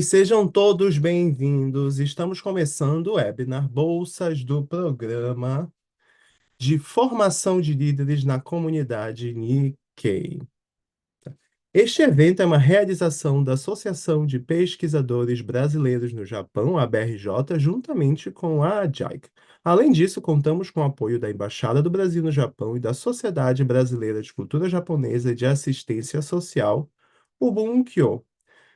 Sejam todos bem-vindos. Estamos começando o webinar Bolsas do Programa de Formação de Líderes na Comunidade Nikkei. Este evento é uma realização da Associação de Pesquisadores Brasileiros no Japão, a ABRJ, juntamente com a JICA. Além disso, contamos com o apoio da Embaixada do Brasil no Japão e da Sociedade Brasileira de Cultura Japonesa e de Assistência Social, o Bunkyo.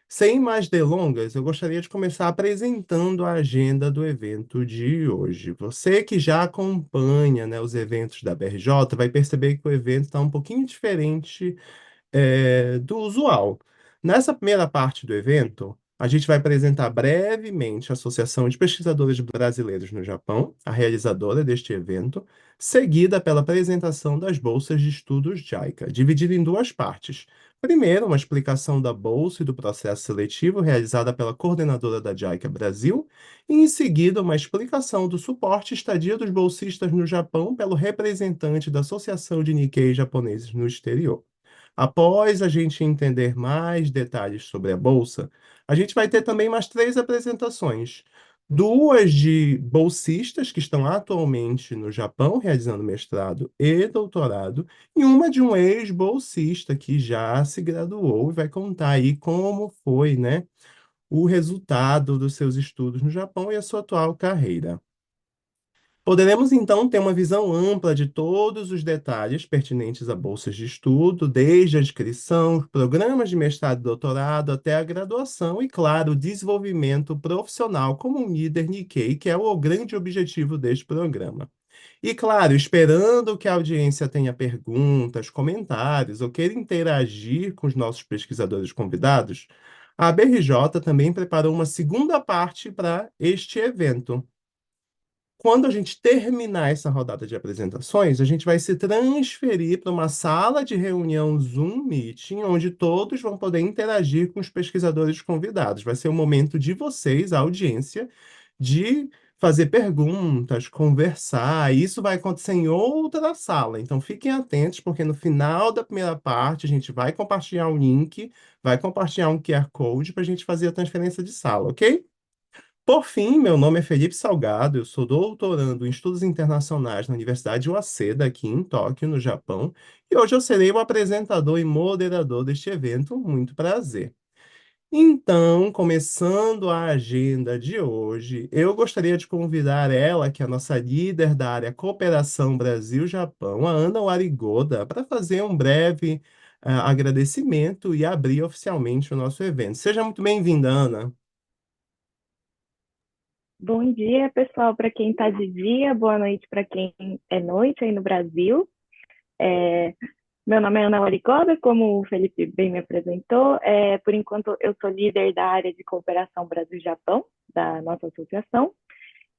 Sem mais delongas, eu gostaria de começar apresentando a agenda do evento de hoje. Você que já acompanha, né, os eventos da BRJ vai perceber que o evento está um pouquinho diferente do usual. Nessa primeira parte do evento, a gente vai apresentar brevemente a Associação de Pesquisadores Brasileiros no Japão, a realizadora deste evento, seguida pela apresentação das bolsas de estudos JICA, dividida em duas partes. Primeiro, uma explicação da bolsa e do processo seletivo realizada pela coordenadora da JICA Brasil, e em seguida, uma explicação do suporte e estadia dos bolsistas no Japão pelo representante da Associação de Nikkei Japoneses no exterior. Após a gente entender mais detalhes sobre a bolsa, a gente vai ter também mais três apresentações. Duas de bolsistas que estão atualmente no Japão realizando mestrado e doutorado, e uma de um ex-bolsista que já se graduou e vai contar aí como foi, né, o resultado dos seus estudos no Japão e a sua atual carreira. Poderemos então ter uma visão ampla de todos os detalhes pertinentes a bolsas de estudo, desde a inscrição, programas de mestrado e doutorado até a graduação e, claro, o desenvolvimento profissional como um líder Nikkei, que é o grande objetivo deste programa. E, claro, esperando que a audiência tenha perguntas, comentários ou queira interagir com os nossos pesquisadores convidados, a BRJ também preparou uma segunda parte para este evento. Quando a gente terminar essa rodada de apresentações, a gente vai se transferir para uma sala de reunião Zoom Meeting, onde todos vão poder interagir com os pesquisadores convidados. Vai ser o momento de vocês, a audiência, de fazer perguntas, conversar. E isso vai acontecer em outra sala. Então fiquem atentos, porque no final da primeira parte a gente vai compartilhar um link, vai compartilhar um QR Code para a gente fazer a transferência de sala, ok? Por fim, meu nome é Felipe Salgado, eu sou doutorando em Estudos Internacionais na Universidade Waseda, aqui em Tóquio, no Japão, e hoje eu serei o apresentador e moderador deste evento. Muito prazer. Então, começando a agenda de hoje, eu gostaria de convidar ela, que é a nossa líder da área Cooperação Brasil-Japão, a Ana Warigoda, para fazer um breve agradecimento e abrir oficialmente o nosso evento. Seja muito bem-vinda, Ana. Bom dia, pessoal, para quem está de dia, boa noite para quem é noite aí no Brasil. É, Meu nome é Ana Laricoda, como o Felipe bem me apresentou. Por enquanto, eu sou líder da área de cooperação Brasil-Japão, da nossa associação,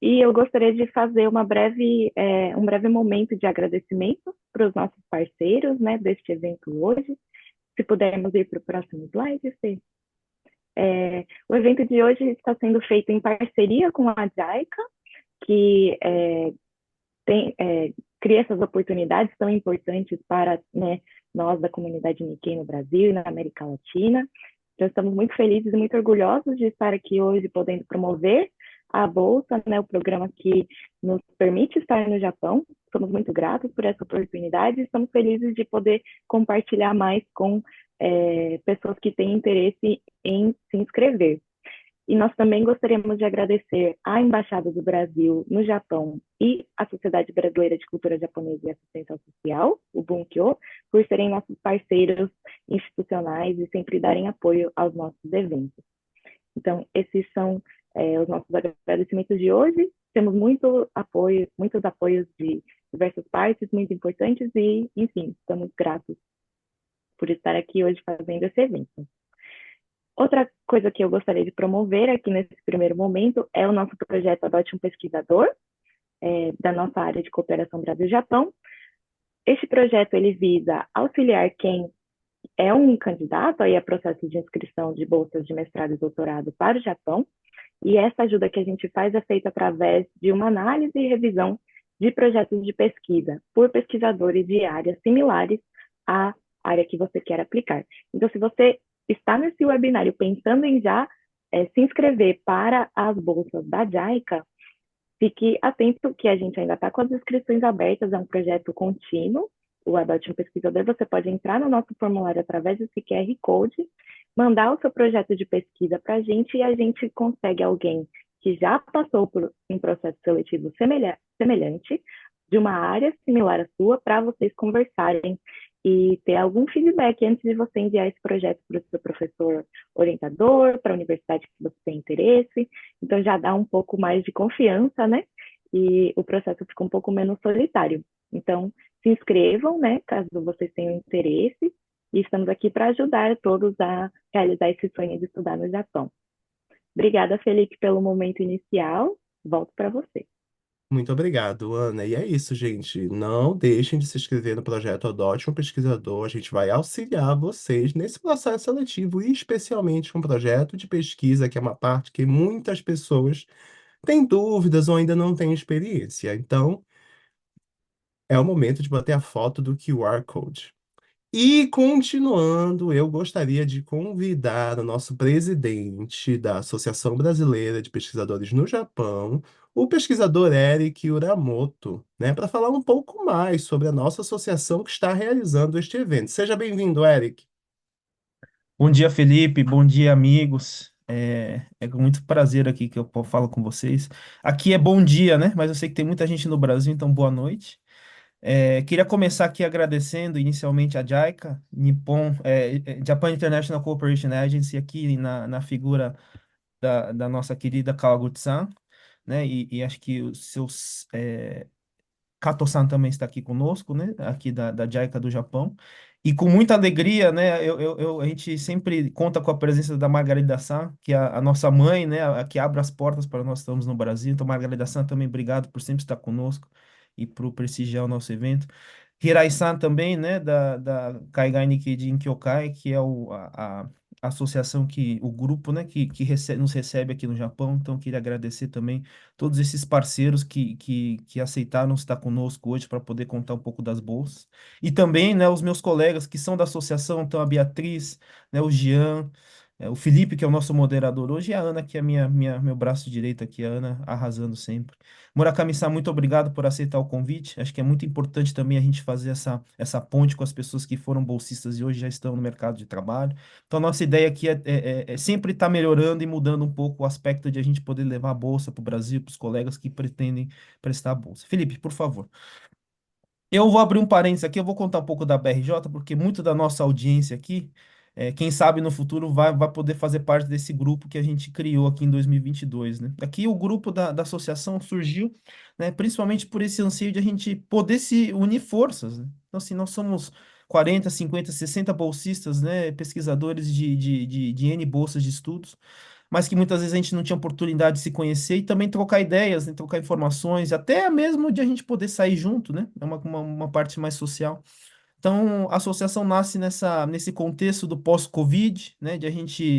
e eu gostaria de fazer um breve momento de agradecimento para os nossos parceiros, né, deste evento hoje. Se pudermos ir para o próximo slide, Fê. O evento de hoje está sendo feito em parceria com a JICA, que tem, cria essas oportunidades tão importantes para, né, nós da comunidade Nikkei no Brasil e na América Latina. Então, estamos muito felizes e muito orgulhosos de estar aqui hoje podendo promover a Bolsa, né, o programa que nos permite estar no Japão. Somos muito gratos por essa oportunidade e estamos felizes de poder compartilhar mais com pessoas que têm interesse em se inscrever. E nós também gostaríamos de agradecer à Embaixada do Brasil no Japão e à Sociedade Brasileira de Cultura Japonesa e Assistência Social, o Bunkyo, por serem nossos parceiros institucionais e sempre darem apoio aos nossos eventos. Então, esses são os nossos agradecimentos de hoje. Temos muitos apoios de diversas partes muito importantes e, enfim, estamos gratos por estar aqui hoje fazendo esse evento. Outra coisa que eu gostaria de promover aqui nesse primeiro momento é o nosso projeto Adote um Pesquisador, da nossa área de cooperação Brasil-Japão. Este projeto ele visa auxiliar quem é um candidato aí a processo de inscrição de bolsas de mestrado e doutorado para o Japão, e essa ajuda que a gente faz é feita através de uma análise e revisão de projetos de pesquisa por pesquisadores de áreas similares à área que você quer aplicar. Então, se você está nesse webinário pensando em já se inscrever para as bolsas da JICA, fique atento que a gente ainda está com as inscrições abertas, é um projeto contínuo, o Adote um Pesquisador. Você pode entrar no nosso formulário através desse QR Code, mandar o seu projeto de pesquisa para a gente consegue alguém que já passou por um processo seletivo semelhante, de uma área similar à sua, para vocês conversarem e ter algum feedback antes de você enviar esse projeto para o seu professor orientador, para a universidade que você tem interesse. Então já dá um pouco mais de confiança, né? E o processo fica um pouco menos solitário. Então, se inscrevam, né? Caso vocês tenham interesse. E estamos aqui para ajudar todos a realizar esse sonho de estudar no Japão. Obrigada, Felipe, pelo momento inicial. Volto para você. Muito obrigado, Ana. E é isso, gente. Não deixem de se inscrever no projeto Adote um Pesquisador. A gente vai auxiliar vocês nesse processo seletivo e especialmente com um projeto de pesquisa, que é uma parte que muitas pessoas têm dúvidas ou ainda não têm experiência. Então, é o momento de bater a foto do QR Code. E continuando, eu gostaria de convidar o nosso presidente da Associação Brasileira de Pesquisadores no Japão, o pesquisador Eric Uramoto, né, para falar um pouco mais sobre a nossa associação que está realizando este evento. Seja bem-vindo, Eric. Bom dia, Felipe. Bom dia, amigos. É com muito prazer aqui que eu falo com vocês. Aqui é bom dia, né? Mas eu sei que tem muita gente no Brasil, então boa noite. Queria começar aqui agradecendo inicialmente a JICA, Japan International Cooperation Agency, aqui na figura da nossa querida Kawaguchi-san, né? E acho que os seus Kato-san também está aqui conosco, né? Aqui da JICA do Japão. E com muita alegria, né? A gente sempre conta com a presença da Margarida-san, que é a nossa mãe, né? A que abre as portas para nós estamos no Brasil. Então, Margarida-san, também obrigado por sempre estar conosco e por prestigiar o nosso evento. Hirai-san também, né? Da Kaigai Nikkei Kyokai, que é a associação o grupo, né? Que nos recebe aqui no Japão. Então, queria agradecer também todos esses parceiros que aceitaram estar conosco hoje para poder contar um pouco das bolsas. E também, né, os meus colegas que são da associação, então a Beatriz, né, o Jean, o Felipe, que é o nosso moderador hoje, e a Ana, que é meu braço direito aqui, a Ana arrasando sempre. Murakami-san, muito obrigado por aceitar o convite. Acho que é muito importante também a gente fazer essa ponte com as pessoas que foram bolsistas e hoje já estão no mercado de trabalho. Então, a nossa ideia aqui é sempre estar melhorando e mudando um pouco o aspecto de a gente poder levar a bolsa para o Brasil, para os colegas que pretendem prestar a bolsa. Felipe, por favor. Eu vou abrir um parênteses aqui, eu vou contar um pouco da BRJ, porque muito da nossa audiência aqui, quem sabe no futuro vai poder fazer parte desse grupo que a gente criou aqui em 2022, né? Aqui o grupo da associação surgiu, né, principalmente por esse anseio de a gente poder se unir forças, né? Então, assim, nós somos 40, 50, 60 bolsistas, né, pesquisadores de N bolsas de estudos, mas que muitas vezes a gente não tinha oportunidade de se conhecer e também trocar ideias, né, trocar informações, até mesmo de a gente poder sair junto, né? É uma parte mais social. Então, a associação nasce nesse contexto do pós-Covid, né,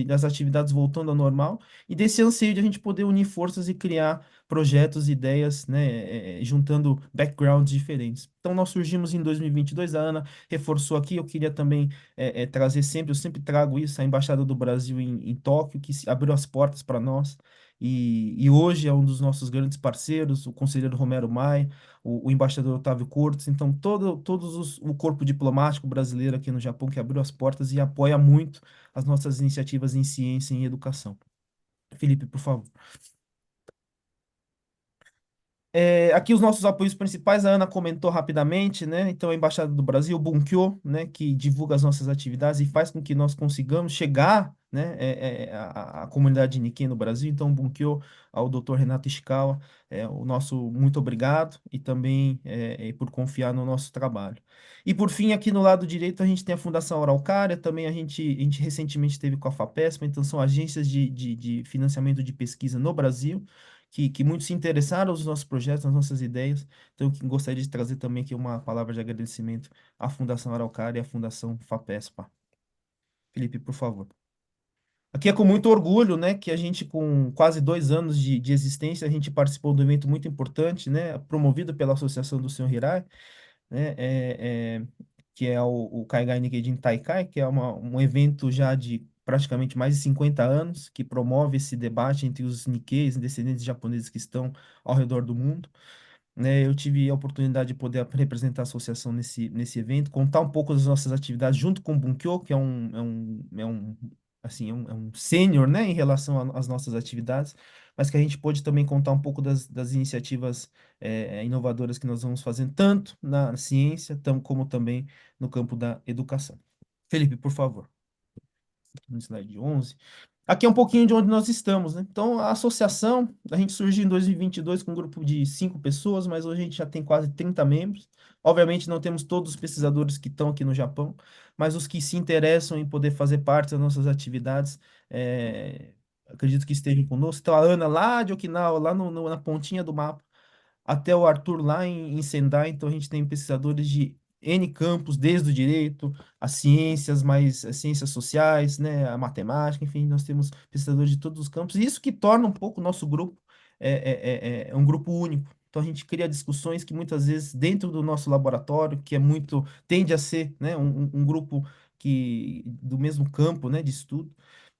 das atividades voltando ao normal, e desse anseio de a gente poder unir forças e criar projetos, ideias, né, juntando backgrounds diferentes. Então, nós surgimos em 2022, a Ana reforçou aqui, eu queria também trazer sempre, eu sempre trago isso, a Embaixada do Brasil em Tóquio, que abriu as portas para nós, e hoje é um dos nossos grandes parceiros, o conselheiro Romero Maia, o embaixador Otávio Cortes, então o corpo diplomático brasileiro aqui no Japão que abriu as portas e apoia muito as nossas iniciativas em ciência e em educação. Felipe, por favor. Aqui os nossos apoios principais, a Ana comentou rapidamente, né? Então, a Embaixada do Brasil, o Bunkyo, né? Que divulga as nossas atividades e faz com que nós consigamos chegar, né? À comunidade Nikkei no Brasil. Então, o Bunkyo, ao Dr. Renato Ishikawa, o nosso muito obrigado e também por confiar no nosso trabalho. E, por fim, aqui no lado direito, a gente tem a Fundação Araucária, também a gente recentemente teve com a FAPESP, então são agências de financiamento de pesquisa no Brasil, que muitos se interessaram nos nossos projetos, nas nossas ideias. Então, eu gostaria de trazer também aqui uma palavra de agradecimento à Fundação Araucária e à Fundação FAPESPA. Felipe, por favor. Aqui é com muito orgulho, né, que a gente, com quase 2 anos de existência, a gente participou de um evento muito importante, né, promovido pela Associação do Senhor Hirai, né, que é o Kaigai Nikkei Taikai, que é um evento já de praticamente mais de 50 anos, que promove esse debate entre os Nikkeis, descendentes japoneses que estão ao redor do mundo, né? Eu tive a oportunidade de poder representar a associação nesse evento, contar um pouco das nossas atividades junto com o Bunkyo, que é um sênior, né, em relação às nossas atividades, mas que a gente pôde também contar um pouco das iniciativas inovadoras que nós vamos fazendo, tanto na ciência, como também no campo da educação. Felipe, por favor, no slide 11. Aqui é um pouquinho de onde nós estamos, né? Então, a associação, a gente surgiu em 2022 com um grupo de 5 pessoas, mas hoje a gente já tem quase 30 membros. Obviamente, não temos todos os pesquisadores que estão aqui no Japão, mas os que se interessam em poder fazer parte das nossas atividades, acredito que estejam conosco. Então, a Ana lá de Okinawa, lá na pontinha do mapa, até o Arthur lá em Sendai. Então, a gente tem pesquisadores de N campos, desde o direito, as ciências, mais as ciências sociais, né, a matemática, enfim, nós temos pesquisadores de todos os campos. E isso que torna um pouco o nosso grupo um grupo único. Então, a gente cria discussões que muitas vezes, dentro do nosso laboratório, que é muito, tende a ser, né, um grupo do mesmo campo, né, de estudo.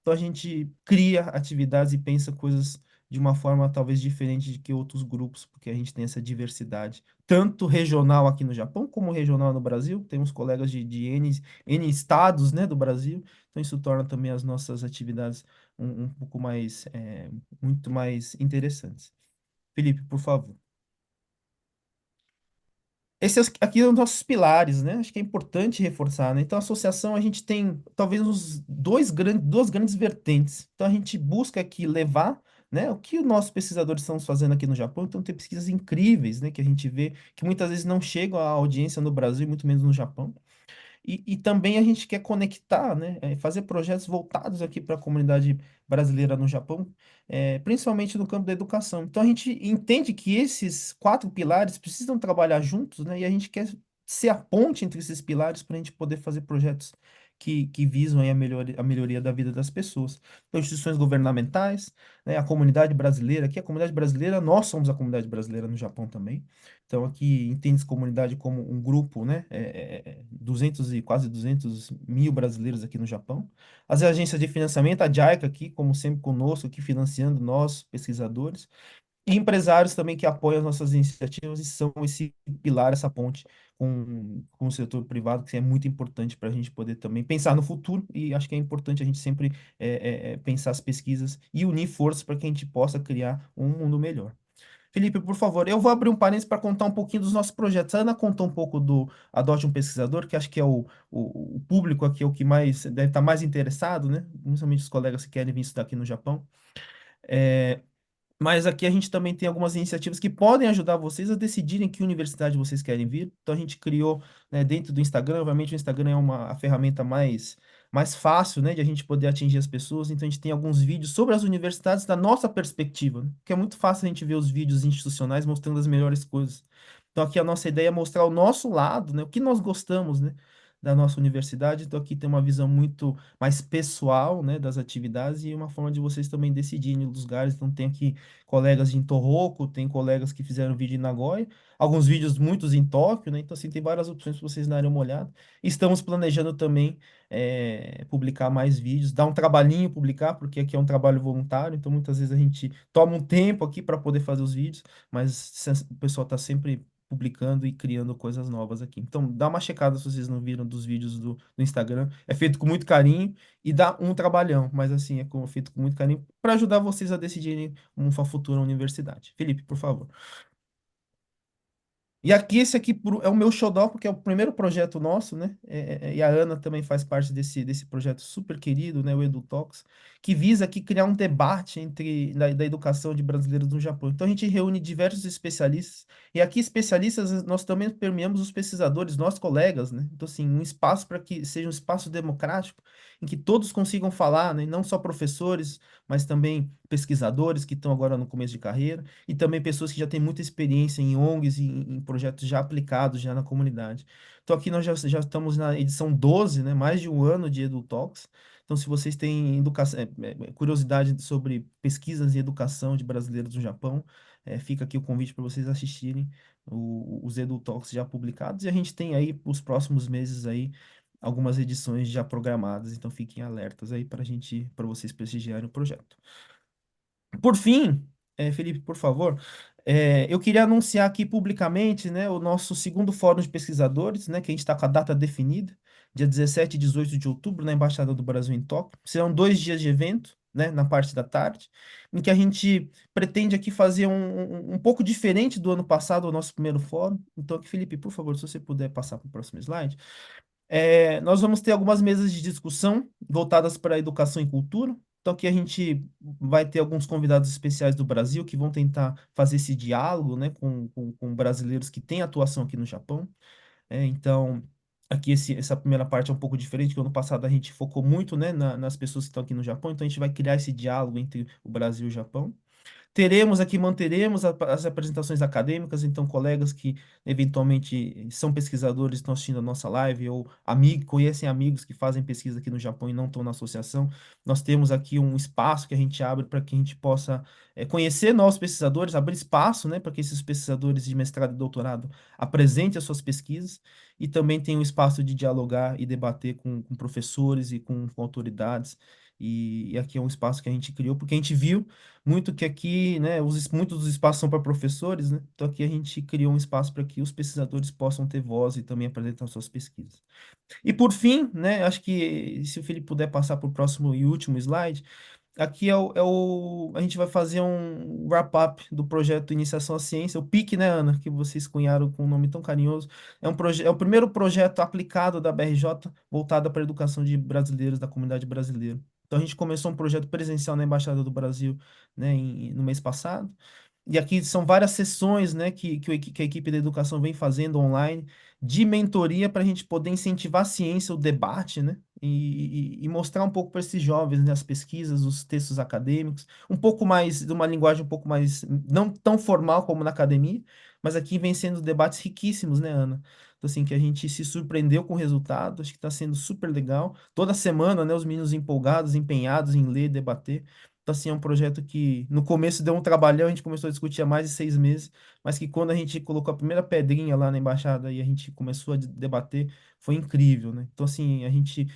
Então, a gente cria atividades e pensa coisas de uma forma talvez diferente de que outros grupos, porque a gente tem essa diversidade, tanto regional aqui no Japão, como regional no Brasil. Temos colegas de N estados, né, do Brasil, então isso torna também as nossas atividades um pouco mais, muito mais interessantes. Felipe, por favor. Esses aqui são os nossos pilares, né? Acho que é importante reforçar, né? Então, a associação, a gente tem talvez duas grandes vertentes. Então, a gente busca aqui levar, né, o que os nossos pesquisadores estão fazendo aqui no Japão. Então, tem pesquisas incríveis, né, que a gente vê que muitas vezes não chegam à audiência no Brasil, e muito menos no Japão. E também a gente quer conectar, né, fazer projetos voltados aqui para a comunidade brasileira no Japão, principalmente no campo da educação. Então a gente entende que esses 4 pilares precisam trabalhar juntos, né, e a gente quer ser a ponte entre esses pilares para a gente poder fazer projetos que visam aí a melhoria da vida das pessoas. Então, instituições governamentais, né, a comunidade brasileira, aqui a comunidade brasileira, nós somos a comunidade brasileira no Japão também. Então, aqui entende-se comunidade como um grupo, né? 200 e quase 200 mil brasileiros aqui no Japão. As agências de financiamento, a JICA aqui, como sempre conosco, aqui financiando nós, pesquisadores. E empresários também que apoiam as nossas iniciativas e são esse pilar, essa ponte com o setor privado, que é muito importante para a gente poder também pensar no futuro. E acho que é importante a gente sempre pensar as pesquisas e unir forças para que a gente possa criar um mundo melhor. Felipe, por favor, eu vou abrir um parênteses para contar um pouquinho dos nossos projetos. A Ana contou um pouco do Adote um Pesquisador, que acho que é o público aqui, é o que mais deve estar mais interessado, né? Principalmente os colegas que querem vir estudar aqui no Japão. Mas aqui a gente também tem algumas iniciativas que podem ajudar vocês a decidirem que universidade vocês querem vir. Então a gente criou, né, dentro do Instagram, obviamente o Instagram é a ferramenta mais fácil, né, de a gente poder atingir as pessoas. Então a gente tem alguns vídeos sobre as universidades da nossa perspectiva, né? Porque é muito fácil a gente ver os vídeos institucionais mostrando as melhores coisas. Então aqui a nossa ideia é mostrar o nosso lado, né, o que nós gostamos, né, da nossa universidade. Então aqui tem uma visão muito mais pessoal, né, das atividades e uma forma de vocês também decidirem os lugares. Então tem aqui colegas em Tohoku, tem colegas que fizeram vídeo em Nagoya, alguns vídeos muitos em Tóquio, né? Então, assim, tem várias opções para vocês darem uma olhada. Estamos planejando também publicar mais vídeos, dar um trabalhinho publicar, porque aqui é um trabalho voluntário, então muitas vezes a gente toma um tempo aqui para poder fazer os vídeos, mas o pessoal está sempre publicando e criando coisas novas aqui. Então, dá uma checada se vocês não viram dos vídeos do Instagram. É feito com muito carinho e dá um trabalhão, mas assim, feito com muito carinho para ajudar vocês a decidirem uma futura universidade. Felipe, por favor. E aqui, esse aqui é o meu xodó, porque é o primeiro projeto nosso, né? E a Ana também faz parte desse projeto super querido, né? O EduTalks, que visa aqui criar um debate da educação de brasileiros no Japão. Então, a gente reúne diversos especialistas, e aqui, especialistas, nós também permeamos os pesquisadores, nossos colegas, né? Então, assim, um espaço para que seja um espaço democrático, em que todos consigam falar, né? Não só professores, mas também pesquisadores que estão agora no começo de carreira e também pessoas que já têm muita experiência em ONGs e em projetos já aplicados já na comunidade. Então aqui nós já estamos na edição 12, né, mais de um ano de EduTalks. Então se vocês têm curiosidade sobre pesquisas em educação de brasileiros no Japão, fica aqui o convite para vocês assistirem os EduTalks já publicados e a gente tem aí os próximos meses aí algumas edições já programadas, então fiquem alertas aí para vocês prestigiarem o projeto. Por fim, Felipe, por favor, eu queria anunciar aqui publicamente, né, o nosso segundo fórum de pesquisadores, né, que a gente está com a data definida, dia 17 e 18 de outubro, na Embaixada do Brasil em Tóquio. Serão 2 dias de evento, né, na parte da tarde, em que a gente pretende aqui fazer um pouco diferente do ano passado, o nosso primeiro fórum. Então, aqui, Felipe, por favor, se você puder passar para o próximo slide. Nós vamos ter algumas mesas de discussão voltadas para educação e cultura. Então, aqui a gente vai ter alguns convidados especiais do Brasil que vão tentar fazer esse diálogo, né, com brasileiros que têm atuação aqui no Japão. Então, aqui essa primeira parte é um pouco diferente, que ano passado a gente focou muito, né, nas pessoas que estão aqui no Japão. Então, a gente vai criar esse diálogo entre o Brasil e o Japão. Teremos aqui, manteremos as apresentações acadêmicas, então colegas que eventualmente são pesquisadores, estão assistindo a nossa live, ou conhecem amigos que fazem pesquisa aqui no Japão e não estão na associação, nós temos aqui um espaço que a gente abre para que a gente possa conhecer novos pesquisadores, abrir espaço, né, para que esses pesquisadores de mestrado e doutorado apresentem as suas pesquisas, e também tem um espaço de dialogar e debater com professores e com autoridades, e aqui é um espaço que a gente criou, porque a gente viu muito que aqui, né, muitos dos espaços são para professores, né? Então aqui a gente criou um espaço para que os pesquisadores possam ter voz e também apresentar suas pesquisas. E por fim, né, acho que se o Felipe puder passar para o próximo e último slide, aqui a gente vai fazer um wrap-up do projeto Iniciação à Ciência, o PIC, né, Ana, que vocês cunharam com um nome tão carinhoso. É o primeiro projeto aplicado da BRJ voltado para a educação de brasileiros, da comunidade brasileira. Então, a gente começou um projeto presencial na Embaixada do Brasil, né, no mês passado. E aqui são várias sessões, né, que a equipe da educação vem fazendo online, de mentoria para a gente poder incentivar a ciência, o debate, né, e mostrar um pouco para esses jovens, né, as pesquisas, os textos acadêmicos, um pouco mais, de uma linguagem um pouco mais, não tão formal como na academia, mas aqui vem sendo debates riquíssimos, né, Ana? Então, assim, que a gente se surpreendeu com o resultado, acho que está sendo super legal. Toda semana, né, os meninos empolgados, empenhados em ler, debater. Então, assim, é um projeto que no começo deu um trabalhão, a gente começou a discutir há mais de 6 meses, mas que quando a gente colocou a primeira pedrinha lá na embaixada e a gente começou a debater, foi incrível, né? Então, assim, a gente,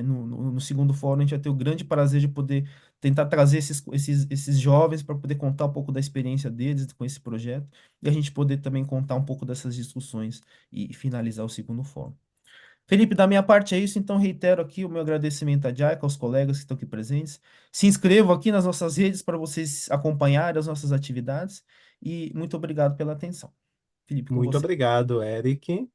no segundo fórum, a gente vai ter o grande prazer de poder tentar trazer esses jovens para poder contar um pouco da experiência deles com esse projeto e a gente poder também contar um pouco dessas discussões e finalizar o segundo fórum. Felipe, da minha parte é isso, então reitero aqui o meu agradecimento à Jaica, aos colegas que estão aqui presentes. Se inscrevam aqui nas nossas redes para vocês acompanharem as nossas atividades e muito obrigado pela atenção. Felipe, com Muito você. obrigado, Eric.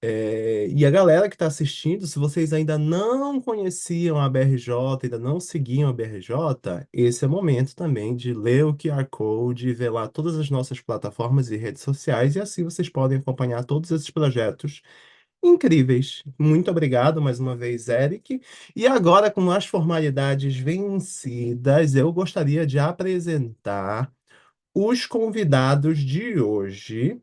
E a galera que está assistindo, se vocês ainda não conheciam a BRJ, ainda não seguiam a BRJ, esse é o momento também de ler o QR Code e ver lá todas as nossas plataformas e redes sociais, e assim vocês podem acompanhar todos esses projetos incríveis. Muito obrigado mais uma vez, Eric. E agora, com as formalidades vencidas, eu gostaria de apresentar os convidados de hoje,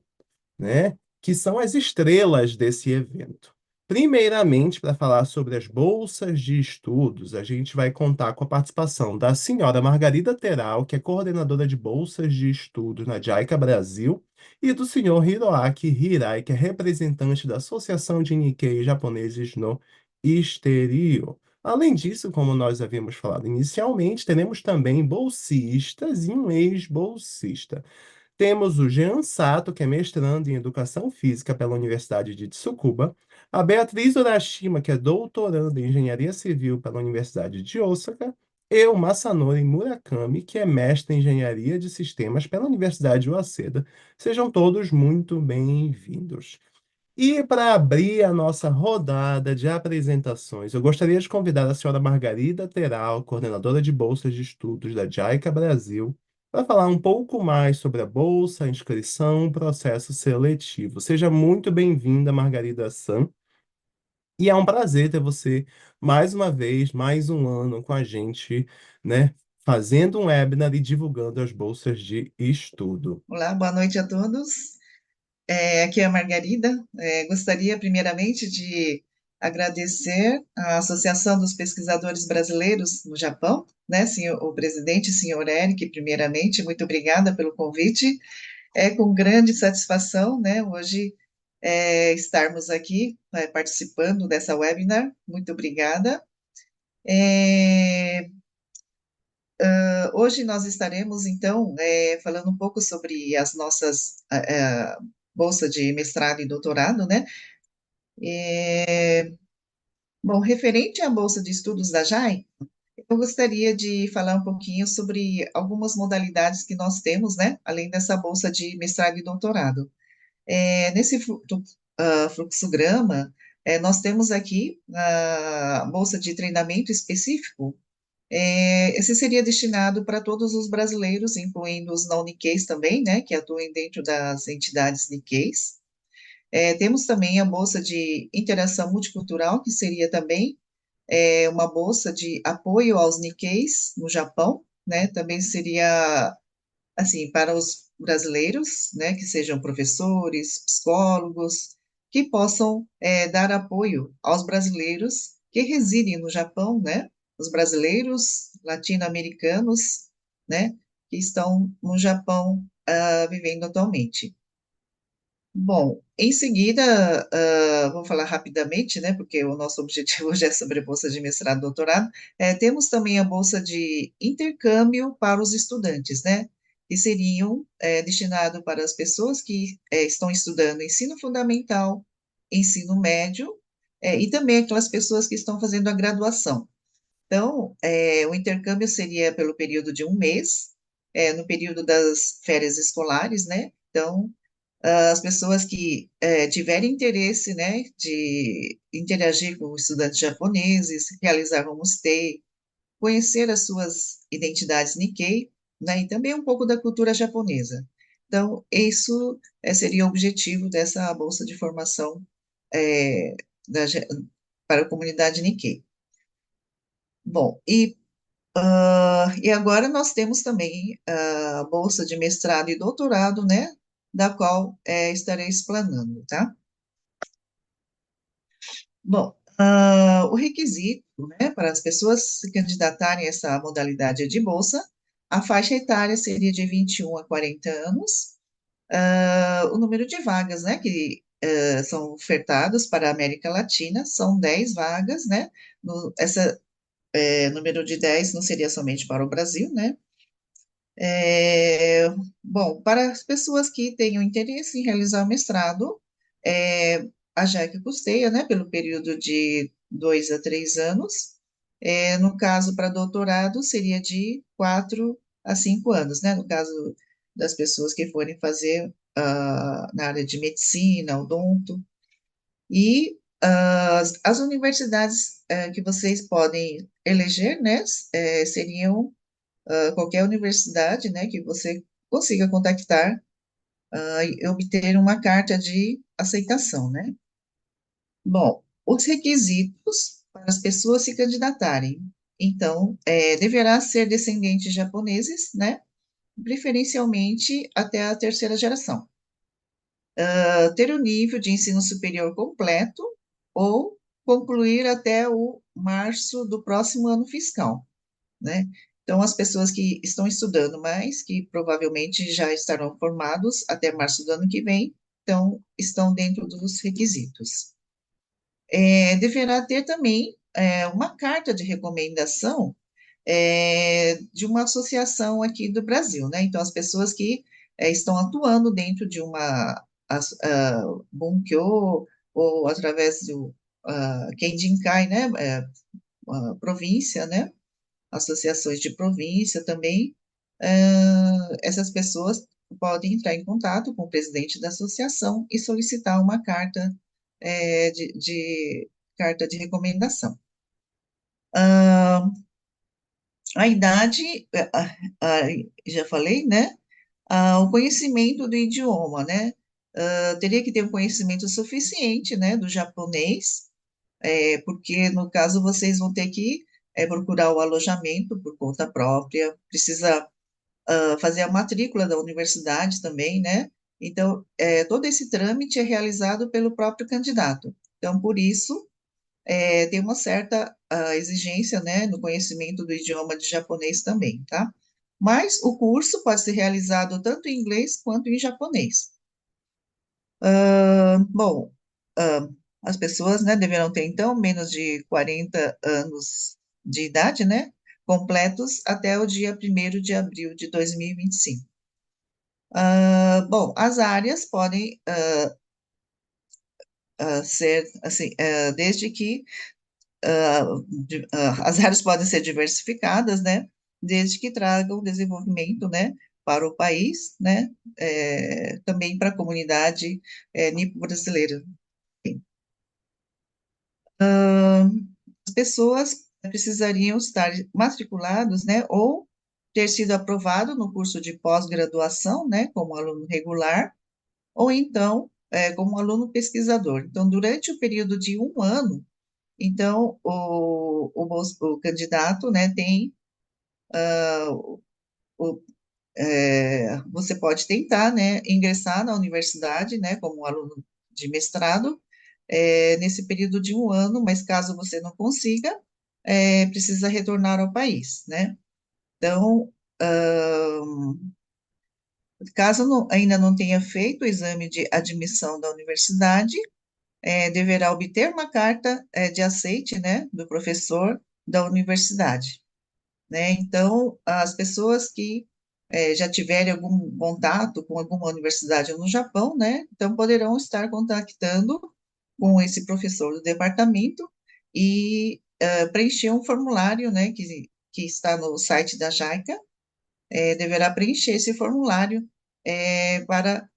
né, que são as estrelas desse evento. Primeiramente, para falar sobre as bolsas de estudos, a gente vai contar com a participação da senhora Margarida Teral, que é coordenadora de bolsas de estudos na JICA Brasil, e do senhor Hiroaki Hirai, que é representante da Associação de Nikkei Japoneses no Exterior. Além disso, como nós havíamos falado inicialmente, teremos também bolsistas e um ex-bolsista. Temos o Jean Sato, que é mestrando em Educação Física pela Universidade de Tsukuba, a Beatriz Urashima, que é doutoranda em Engenharia Civil pela Universidade de Osaka, e o Masanori Murakami, que é mestre em Engenharia de Sistemas pela Universidade de Waseda. Sejam todos muito bem-vindos. E para abrir a nossa rodada de apresentações, eu gostaria de convidar a senhora Margarida Teral, coordenadora de bolsas de estudos da JICA Brasil, para falar um pouco mais sobre a bolsa, a inscrição, o processo seletivo. Seja muito bem-vinda, Margarida San. E é um prazer ter você mais uma vez, mais um ano com a gente, né, fazendo um webinar e divulgando as bolsas de estudo. Olá, boa noite a todos. Aqui é a Margarida. Gostaria, primeiramente, de agradecer à Associação dos Pesquisadores Brasileiros no Japão, né, o presidente, senhor Eric, primeiramente, muito obrigada pelo convite. É com grande satisfação, né, hoje estarmos aqui participando dessa webinar. Muito obrigada. É, Hoje nós estaremos, então, falando um pouco sobre as nossas bolsa de mestrado e doutorado, né? Bom, referente à bolsa de estudos da JAI, eu gostaria de falar um pouquinho sobre algumas modalidades que nós temos, né? Além dessa bolsa de mestrado e doutorado. Nesse fluxograma, nós temos aqui a bolsa de treinamento específico. Esse seria destinado para todos os brasileiros, incluindo os não Nikkeis também, né, que atuem dentro das entidades Nikkeis. Temos também a bolsa de interação multicultural, que seria também uma bolsa de apoio aos Nikkeis no Japão, né, também seria, assim, para os brasileiros, né, que sejam professores, psicólogos, que possam dar apoio aos brasileiros que residem no Japão, né, os brasileiros latino-americanos, né, que estão no Japão vivendo atualmente. Bom, em seguida, vou falar rapidamente, né, porque o nosso objetivo hoje é sobre a bolsa de mestrado e doutorado. Temos também a bolsa de intercâmbio para os estudantes, né, que seriam destinado para as pessoas que estão estudando ensino fundamental, ensino médio, e também aquelas pessoas que estão fazendo a graduação. Então, o intercâmbio seria pelo período de um mês, no período das férias escolares, né, então as pessoas que tiverem interesse, né, de interagir com estudantes japoneses, realizar homestay, conhecer as suas identidades Nikkei, né, e também um pouco da cultura japonesa. Então, isso seria o objetivo dessa bolsa de formação é, da, para a comunidade Nikkei. Bom, e agora nós temos também a bolsa de mestrado e doutorado, né, da qual estarei explanando, tá? Bom, o requisito, né, para as pessoas se candidatarem a essa modalidade de bolsa, a faixa etária seria de 21 a 40 anos, o número de vagas, né, que são ofertadas para a América Latina são 10 vagas, né, essa número de 10 não seria somente para o Brasil, né. Bom, para as pessoas que tenham interesse em realizar o mestrado, a JEC custeia, né, pelo período de 2 a 3 anos. No caso, para doutorado, seria de 4 a 5 anos, né, no caso das pessoas que forem fazer na área de medicina, odonto. E as universidades que vocês podem eleger, né, seriam qualquer universidade, né, que você consiga contactar e obter uma carta de aceitação, né? Bom, os requisitos para as pessoas se candidatarem. Então, deverá ser descendente de japoneses, né? Preferencialmente até a terceira geração. Ter o nível de ensino superior completo ou concluir até o março do próximo ano fiscal, né? Então, as pessoas que estão estudando, mas que provavelmente já estarão formados até março do ano que vem, então, estão dentro dos requisitos. Deverá ter também uma carta de recomendação de uma associação aqui do Brasil, né? Então, as pessoas que estão atuando dentro de uma Bunkyo ou através do Kenjinkai, né? Província, né? Associações de província também, essas pessoas podem entrar em contato com o presidente da associação e solicitar uma carta de carta de recomendação. A idade, já falei, né? O conhecimento do idioma, né? Teria que ter um conhecimento suficiente, né, do japonês, porque no caso vocês vão ter que procurar o alojamento por conta própria, precisa fazer a matrícula da universidade também, né? Então, todo esse trâmite é realizado pelo próprio candidato. Então, por isso, tem uma certa exigência, né, no conhecimento do idioma de japonês também, tá? Mas o curso pode ser realizado tanto em inglês quanto em japonês. Bom, ah, as pessoas, né, deverão ter, então, menos de 40 anos de idade, né, completos até o dia 1º de abril de 2025. Bom, as áreas podem ser, assim, desde que ah, as áreas podem ser diversificadas, né, desde que tragam desenvolvimento, né, para o país, né, também para a comunidade nipo-brasileira. As pessoas precisariam estar matriculados, né, ou ter sido aprovado no curso de pós-graduação, né, como aluno regular, ou então como aluno pesquisador. Então, durante o período de um ano, então o candidato, né, tem o, você pode tentar, né, ingressar na universidade, né, como aluno de mestrado, nesse período de um ano, mas caso você não consiga, precisa retornar ao país, né? Então, caso ainda não tenha feito o exame de admissão da universidade, deverá obter uma carta, de aceite, né, do professor da universidade, né? Então, as pessoas que já tiverem algum contato com alguma universidade no Japão, né? Então, poderão estar contactando com esse professor do departamento e preencher um formulário, né? Que está no site da JICA, deverá preencher esse formulário para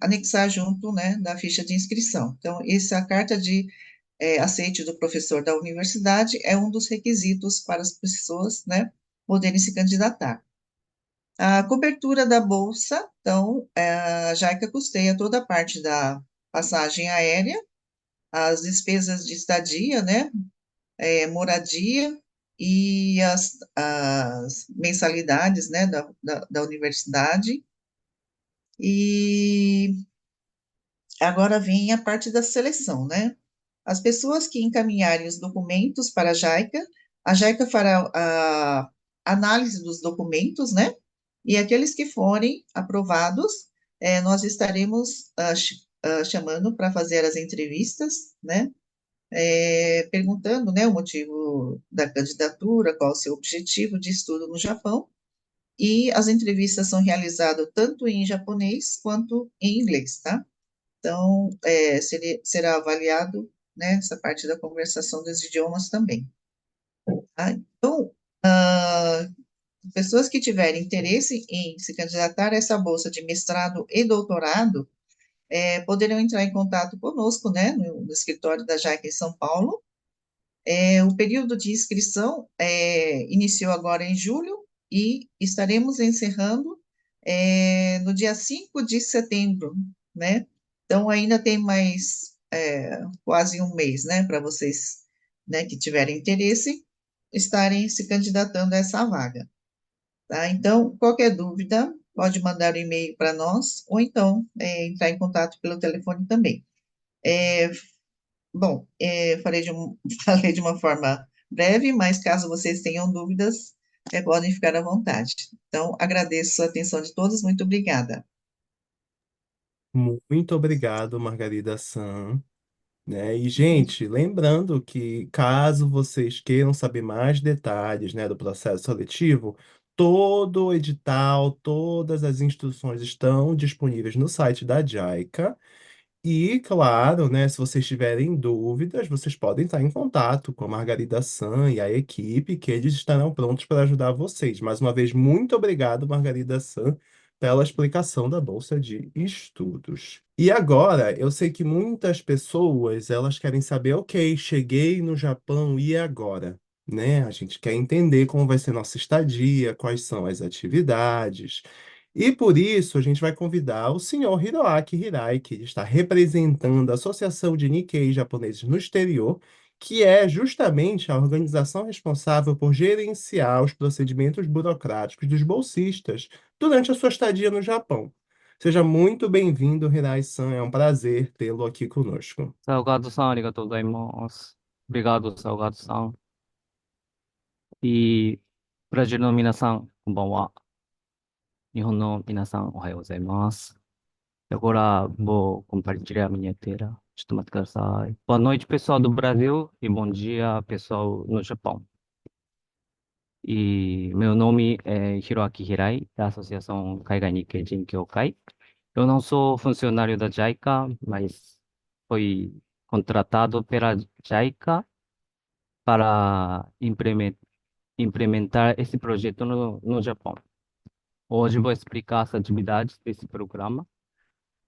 anexar junto, né, da ficha de inscrição. Então, essa carta de aceite do professor da universidade é um dos requisitos para as pessoas, né, poderem se candidatar. A cobertura da bolsa, então, a JICA custeia toda a parte da passagem aérea, as despesas de estadia, né, moradia e as mensalidades, né, da universidade. E agora vem a parte da seleção, né? As pessoas que encaminharem os documentos para a JICA fará a análise dos documentos, né? E aqueles que forem aprovados, nós estaremos chamando para fazer as entrevistas, né? Perguntando, né, o motivo da candidatura, qual o seu objetivo de estudo no Japão, e as entrevistas são realizadas tanto em japonês quanto em inglês, tá? Então, será avaliado, né, essa parte da conversação dos idiomas também. Tá? Então, pessoas que tiverem interesse em se candidatar a essa bolsa de mestrado e doutorado, poderão entrar em contato conosco, né, no escritório da JICA em São Paulo. O período de inscrição iniciou agora em julho e estaremos encerrando no dia 5 de setembro, né? Então, ainda tem mais quase um mês, né, para vocês, né, que tiverem interesse, estarem se candidatando a essa vaga, tá? Então, qualquer dúvida, pode mandar um e-mail para nós, ou então entrar em contato pelo telefone também. Bom, falei de uma forma breve, mas caso vocês tenham dúvidas, podem ficar à vontade. Então, agradeço a atenção de todos, muito obrigada. Muito obrigado, Margarida San. Né? E, gente, lembrando que caso vocês queiram saber mais detalhes, né, do processo seletivo, todo o edital, todas as instruções estão disponíveis no site da JICA. E, claro, né, se vocês tiverem dúvidas, vocês podem estar em contato com a Margarida San e a equipe, que eles estarão prontos para ajudar vocês. Mais uma vez, muito obrigado, Margarida San, pela explicação da Bolsa de Estudos. E agora, eu sei que muitas pessoas, elas querem saber, ok, cheguei no Japão e agora? Né? A gente quer entender como vai ser nossa estadia, quais são as atividades. E por isso a gente vai convidar o senhor Hiroaki Hirai, que está representando a Associação de Nikkei Japoneses no Exterior, que é justamente a organização responsável por gerenciar os procedimentos burocráticos dos bolsistas durante a sua estadia no Japão. Seja muito bem-vindo, Hirai-san. É um prazer tê-lo aqui conosco. サウガードさん、ありがとうございます。オブリガード、サウガードさん。ブラジルの皆さん、こんばんは。日本の皆さん、おはようございます。Agora vou compartilhar a minha tela. Boa noite, pessoal do Brasil, e bom dia, pessoal no Japão. E meu nome é Hiroaki Hirai, da Associação Kaigai Nikkei Jinkyokai. Eu não sou funcionário da JICA, mas fui contratado pela JICA para implementar esse projeto no Japão. Hoje vou explicar as atividades desse programa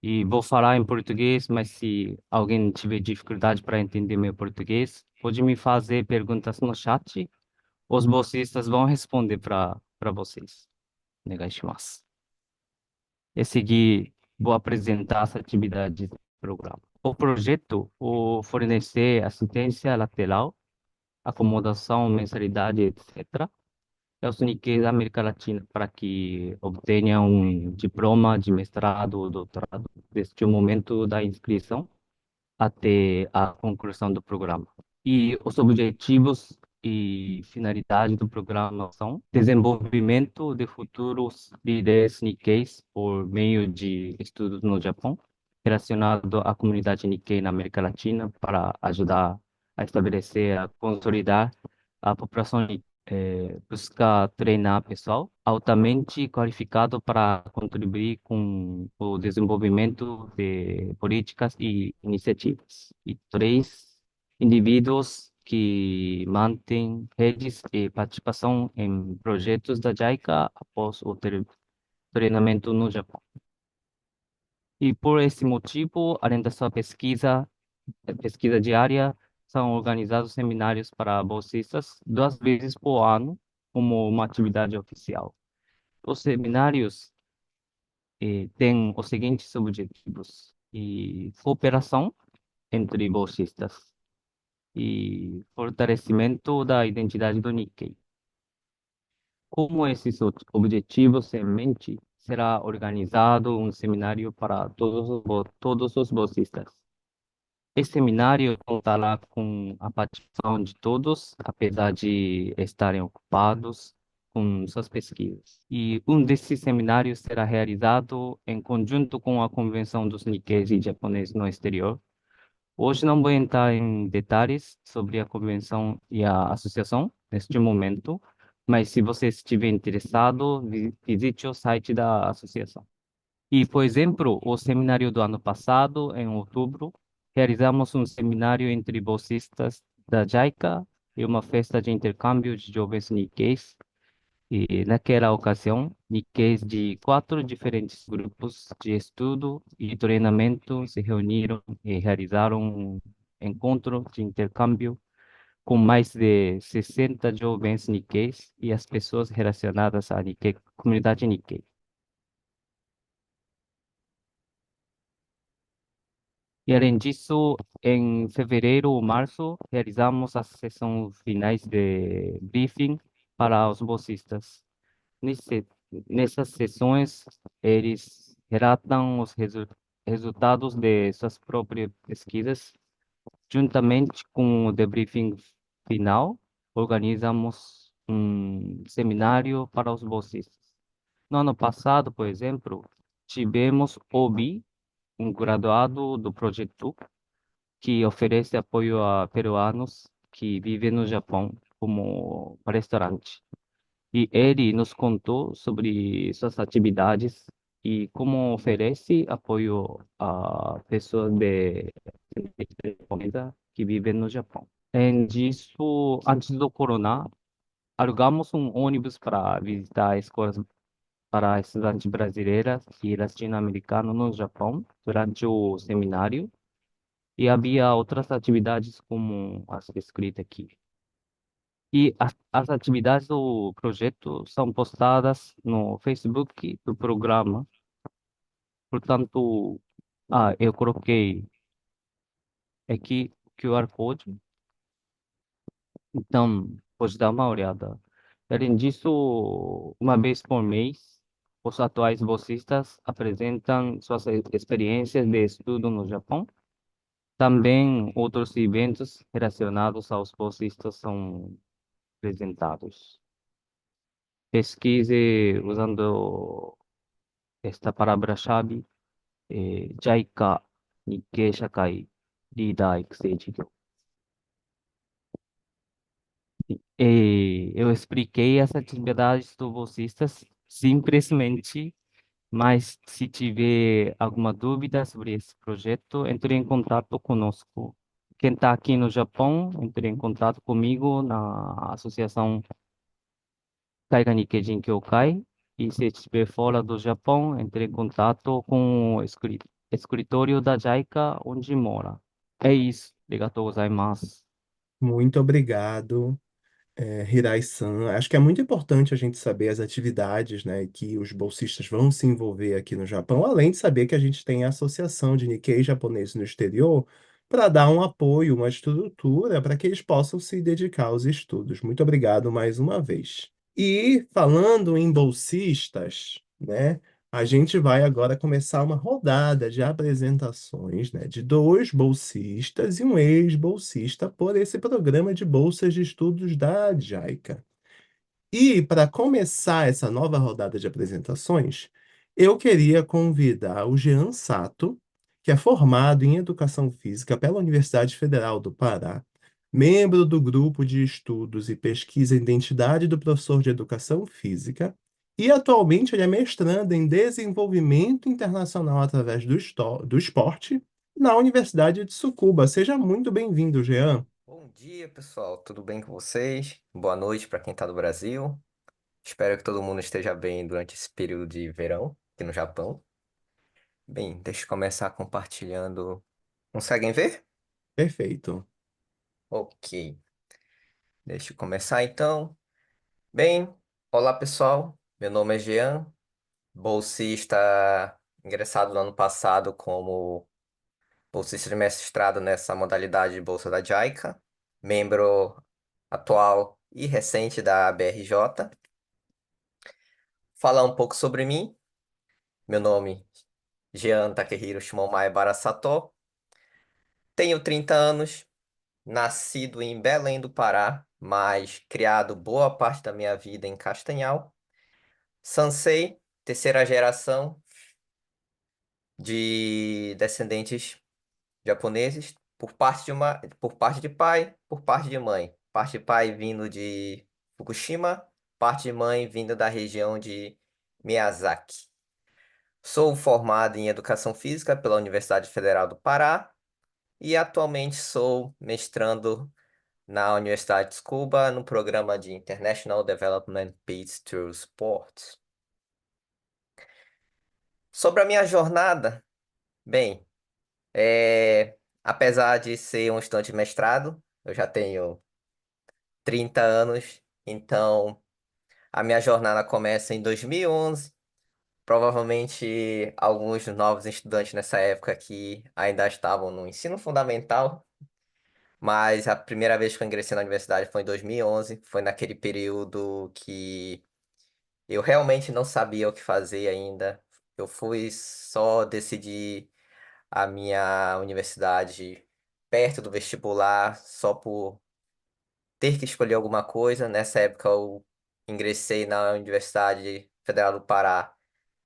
e vou falar em português, mas se alguém tiver dificuldade para entender meu português, pode me fazer perguntas no chat. Os bolsistas vão responder para vocês. Onegaishimasu. E seguir, vou apresentar as atividades do programa. O projeto, o fornecer assistência lateral, acomodação, mensalidade, etc. É os Nikkei da América Latina para que obtenham um diploma de mestrado ou doutorado desde o momento da inscrição até a conclusão do programa. E os objetivos e finalidade do programa são desenvolvimento de futuros líderes Nikkeis por meio de estudos no Japão, relacionado à comunidade Nikkei na América Latina, para ajudar a estabelecer, a consolidar a população Nikkei. Busca treinar pessoal altamente qualificado para contribuir com o desenvolvimento de políticas e iniciativas. E três, indivíduos que mantêm redes de participação em projetos da JICA após o treinamento no Japão. E por esse motivo, além da sua pesquisa diária, são organizados seminários para bolsistas 2 vezes por ano, como uma atividade oficial. Os seminários têm os seguintes objetivos: cooperação entre bolsistas e fortalecimento da identidade do Nikkei. Com esses objetivos em mente, será organizado um seminário para todos os bolsistas. Esse seminário contará com a participação de todos, apesar de estarem ocupados com suas pesquisas. E um desses seminários será realizado em conjunto com a Convenção dos Nikkeis e Japoneses no Exterior. Hoje não vou entrar em detalhes sobre a convenção e a associação neste momento, mas se você estiver interessado, visite o site da associação. E, por exemplo, o seminário do ano passado, em outubro, realizamos um seminário entre bolsistas da JICA e uma festa de intercâmbio de jovens Nikkeis. E, naquela ocasião, Nikkeis de 4 diferentes grupos de estudo e treinamento se reuniram e realizaram um encontro de intercâmbio com mais de 60 jovens Nikkeis e as pessoas relacionadas à comunidade Nikkei. E além disso, em fevereiro ou março, realizamos as sessões finais de briefing para os bolsistas. Nesse, Nessas sessões, eles relatam os resultados de suas próprias pesquisas. Juntamente com o debriefing final, organizamos um seminário para os bolsistas. No ano passado, por exemplo, tivemos OBI, um graduado do projeto que oferece apoio a peruanos que vivem no Japão como palestrante. E ele nos contou sobre suas atividades e como oferece apoio a pessoas de comida que vivem no Japão. Além disso, antes do corona, alugamos um ônibus para visitar escolas para estudantes brasileiras e latino-americanos no Japão durante o seminário. E havia outras atividades como as descritas aqui. E as atividades do projeto são postadas no Facebook do programa. Portanto, eu coloquei aqui o QR Code, então pode dar uma olhada. Além disso, uma vez por mês, os atuais bolsistas apresentam suas experiências de estudo no Japão. Também outros eventos relacionados aos bolsistas são apresentados. Pesquise usando esta palavra-chave JICA 日系社会リーダー育成事業. Eu expliquei essa atividade dos bolsistas simplesmente, mas se tiver alguma dúvida sobre esse projeto, entre em contato conosco. Quem está aqui no Japão, entre em contato comigo na Associação Kaiga Nikkei Jinkyokai. E se estiver fora do Japão, entre em contato com o escritório da JICA, onde mora. É isso. Obrigado gozaimasu. Muito obrigado, Hirai-san. Acho que é muito importante a gente saber as atividades, né, que os bolsistas vão se envolver aqui no Japão, além de saber que a gente tem a Associação de Nikkei Japoneses no Exterior para dar um apoio, uma estrutura para que eles possam se dedicar aos estudos. Muito obrigado mais uma vez. E falando em bolsistas, né, a gente vai agora começar uma rodada de apresentações, né, de dois bolsistas e um ex-bolsista por esse programa de bolsas de estudos da JICA. E para começar essa nova rodada de apresentações, eu queria convidar o Jean Sato, que é formado em Educação Física pela Universidade Federal do Pará, membro do grupo de estudos e pesquisa Identidade do Professor de Educação Física, e atualmente ele é mestrando em Desenvolvimento Internacional através do esporte na Universidade de Tsukuba. Seja muito bem-vindo, Jean. Bom dia, pessoal. Tudo bem com vocês? Boa noite para quem está no Brasil. Espero que todo mundo esteja bem durante esse período de verão aqui no Japão. Bem, deixa eu começar compartilhando. Conseguem ver? Perfeito. Ok. Deixa eu começar então. Bem, olá, pessoal. Meu nome é Jean, bolsista ingressado no ano passado como bolsista de mestrado nessa modalidade de bolsa da JICA, membro atual e recente da BRJ. Falar um pouco sobre mim. Meu nome é Jean Takehiro Shimomae Barasato. Tenho 30 anos, nascido em Belém do Pará, mas criado boa parte da minha vida em Castanhal. Sansei, terceira geração de descendentes japoneses, por parte de pai, por parte de mãe. Parte de pai vindo de Fukushima, parte de mãe vindo da região de Miyazaki. Sou formado em Educação Física pela Universidade Federal do Pará e atualmente sou mestrando na Universidade de Tsukuba no programa de International Development Peace Through Sport. Sobre a minha jornada, bem, apesar de ser um estudante de mestrado, eu já tenho 30 anos, então a minha jornada começa em 2011. Provavelmente alguns novos estudantes nessa época que ainda estavam no ensino fundamental, mas a primeira vez que eu ingressei na universidade foi em 2011. Foi naquele período que eu realmente não sabia o que fazer ainda. Eu fui só decidir a minha universidade perto do vestibular, só por ter que escolher alguma coisa. Nessa época eu ingressei na Universidade Federal do Pará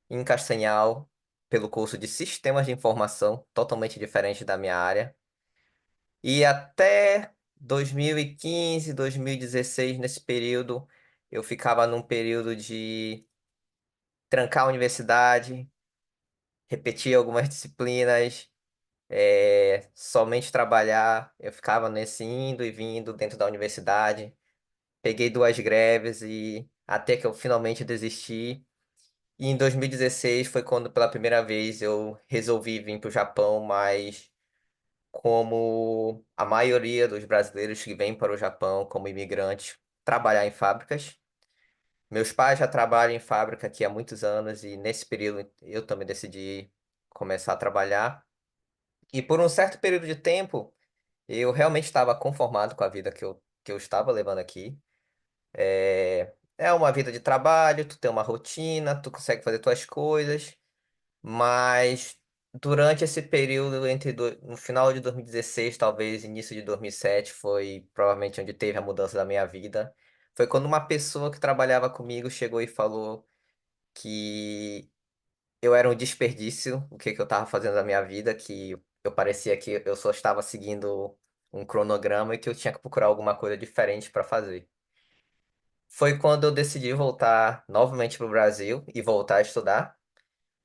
em Castanhal, pelo curso de Sistemas de Informação, totalmente diferente da minha área. E até 2015, 2016, nesse período, eu ficava num período de trancar a universidade, repetir algumas disciplinas, somente trabalhar. Eu ficava nesse indo e vindo dentro da universidade. Peguei duas greves e até que eu finalmente desisti. E em 2016 foi quando pela primeira vez eu resolvi vir para o Japão, mas como a maioria dos brasileiros que vêm para o Japão como imigrantes, trabalhar em fábricas. Meus pais já trabalham em fábrica aqui há muitos anos e nesse período eu também decidi começar a trabalhar. E por um certo período de tempo, eu realmente estava conformado com a vida que eu estava levando aqui. É uma vida de trabalho, tu tem uma rotina, tu consegue fazer tuas coisas. Mas durante esse período no final de 2016, talvez início de 2007, foi provavelmente onde teve a mudança da minha vida. Foi quando uma pessoa que trabalhava comigo chegou e falou que eu era um desperdício, o que que eu estava fazendo da minha vida, que eu parecia que eu só estava seguindo um cronograma e que eu tinha que procurar alguma coisa diferente para fazer. Foi quando eu decidi voltar novamente para o Brasil e voltar a estudar.